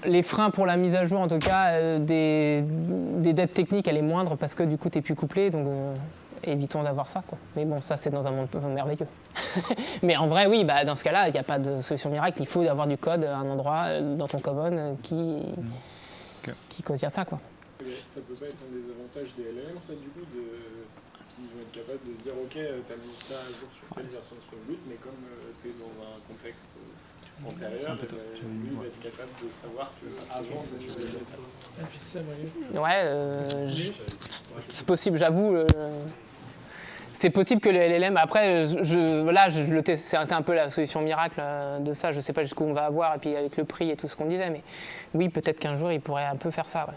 les freins pour la mise à jour, en tout cas, des dettes techniques, elle est moindre parce que du coup, tu n'es plus couplé. Donc, évitons d'avoir ça, quoi. Mais bon, ça, c'est dans un monde merveilleux. Mais en vrai, oui, dans ce cas-là, il n'y a pas de solution miracle. Il faut avoir du code à un endroit dans ton common qui contient ça, quoi. Ça peut pas être un des avantages des LLM, ça, du coup, ils vont être capables de se dire, ok, t'as mis ça à jour sur telle version de Spring Boot, mais comme t'es dans un contexte antérieur, lui va être capable de savoir qu'avant, c'est sur des autres. Ouais, c'est possible, j'avoue. C'est possible que le LLM, après, je le teste, c'est un peu la solution miracle de ça, je sais pas jusqu'où on va avoir, et puis avec le prix et tout ce qu'on disait, mais oui, peut-être qu'un jour, il pourrait un peu faire ça, ouais.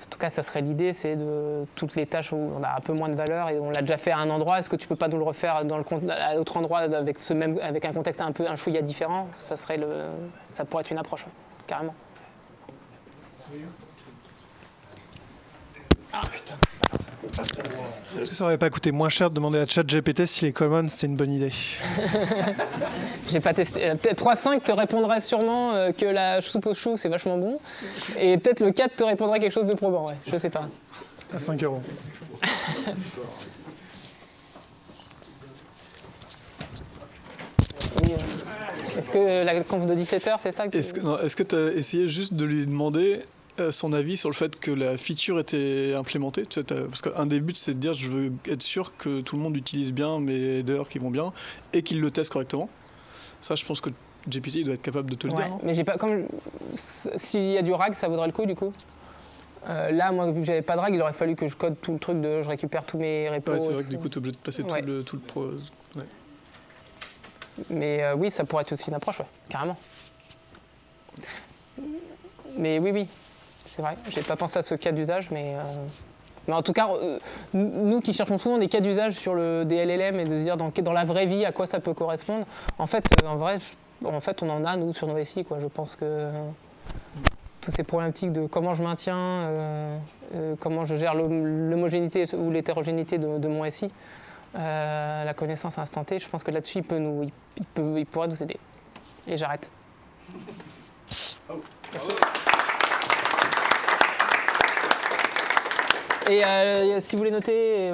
En tout cas, ça serait l'idée, c'est de toutes les tâches où on a un peu moins de valeur et on l'a déjà fait à un endroit, est-ce que tu peux pas nous le refaire à l'autre endroit avec un contexte un chouïa différent? Ça pourrait être une approche, ouais, carrément. Est-ce que ça aurait pas coûté moins cher de demander à ChatGPT si les commons c'était une bonne idée? J'ai pas testé. Peut-être 3.5 te répondrait sûrement que la soupe aux choux c'est vachement bon. Et peut-être le 4 te répondrait quelque chose de probant, ouais. Je sais pas. À 5 €. Oui, est-ce que la conf de 17h, c'est ça Est-ce que tu as essayé juste de lui demander son avis sur le fait que la feature était implémentée? Parce qu'un des buts, c'est de dire je veux être sûr que tout le monde utilise bien mes headers qui vont bien et qu'il le teste correctement. Ça, je pense que GPT doit être capable de te le dire. Mais j'ai pas. S'il y a du rag, ça vaudrait le coup du coup. Là, moi, vu que j'avais pas de rag, il aurait fallu que je code tout le truc je récupère tous mes repos. Ouais, c'est vrai que du coup, tu es obligé de passer tout le pro. Ouais. Mais oui, ça pourrait être aussi une approche, ouais, carrément. Mais oui, c'est vrai. J'ai pas pensé à ce cas d'usage, mais en tout cas, nous qui cherchons souvent des cas d'usage sur des LLM et de se dire dans la vraie vie à quoi ça peut correspondre, en fait, on en a, nous, sur nos SI, quoi. Je pense que toutes ces problématiques de comment je maintiens, comment je gère l'homogénéité ou l'hétérogénéité de mon SI, la connaissance à instant T, je pense que là-dessus, il pourrait nous aider. Et j'arrête. Merci. Et si vous voulez noter...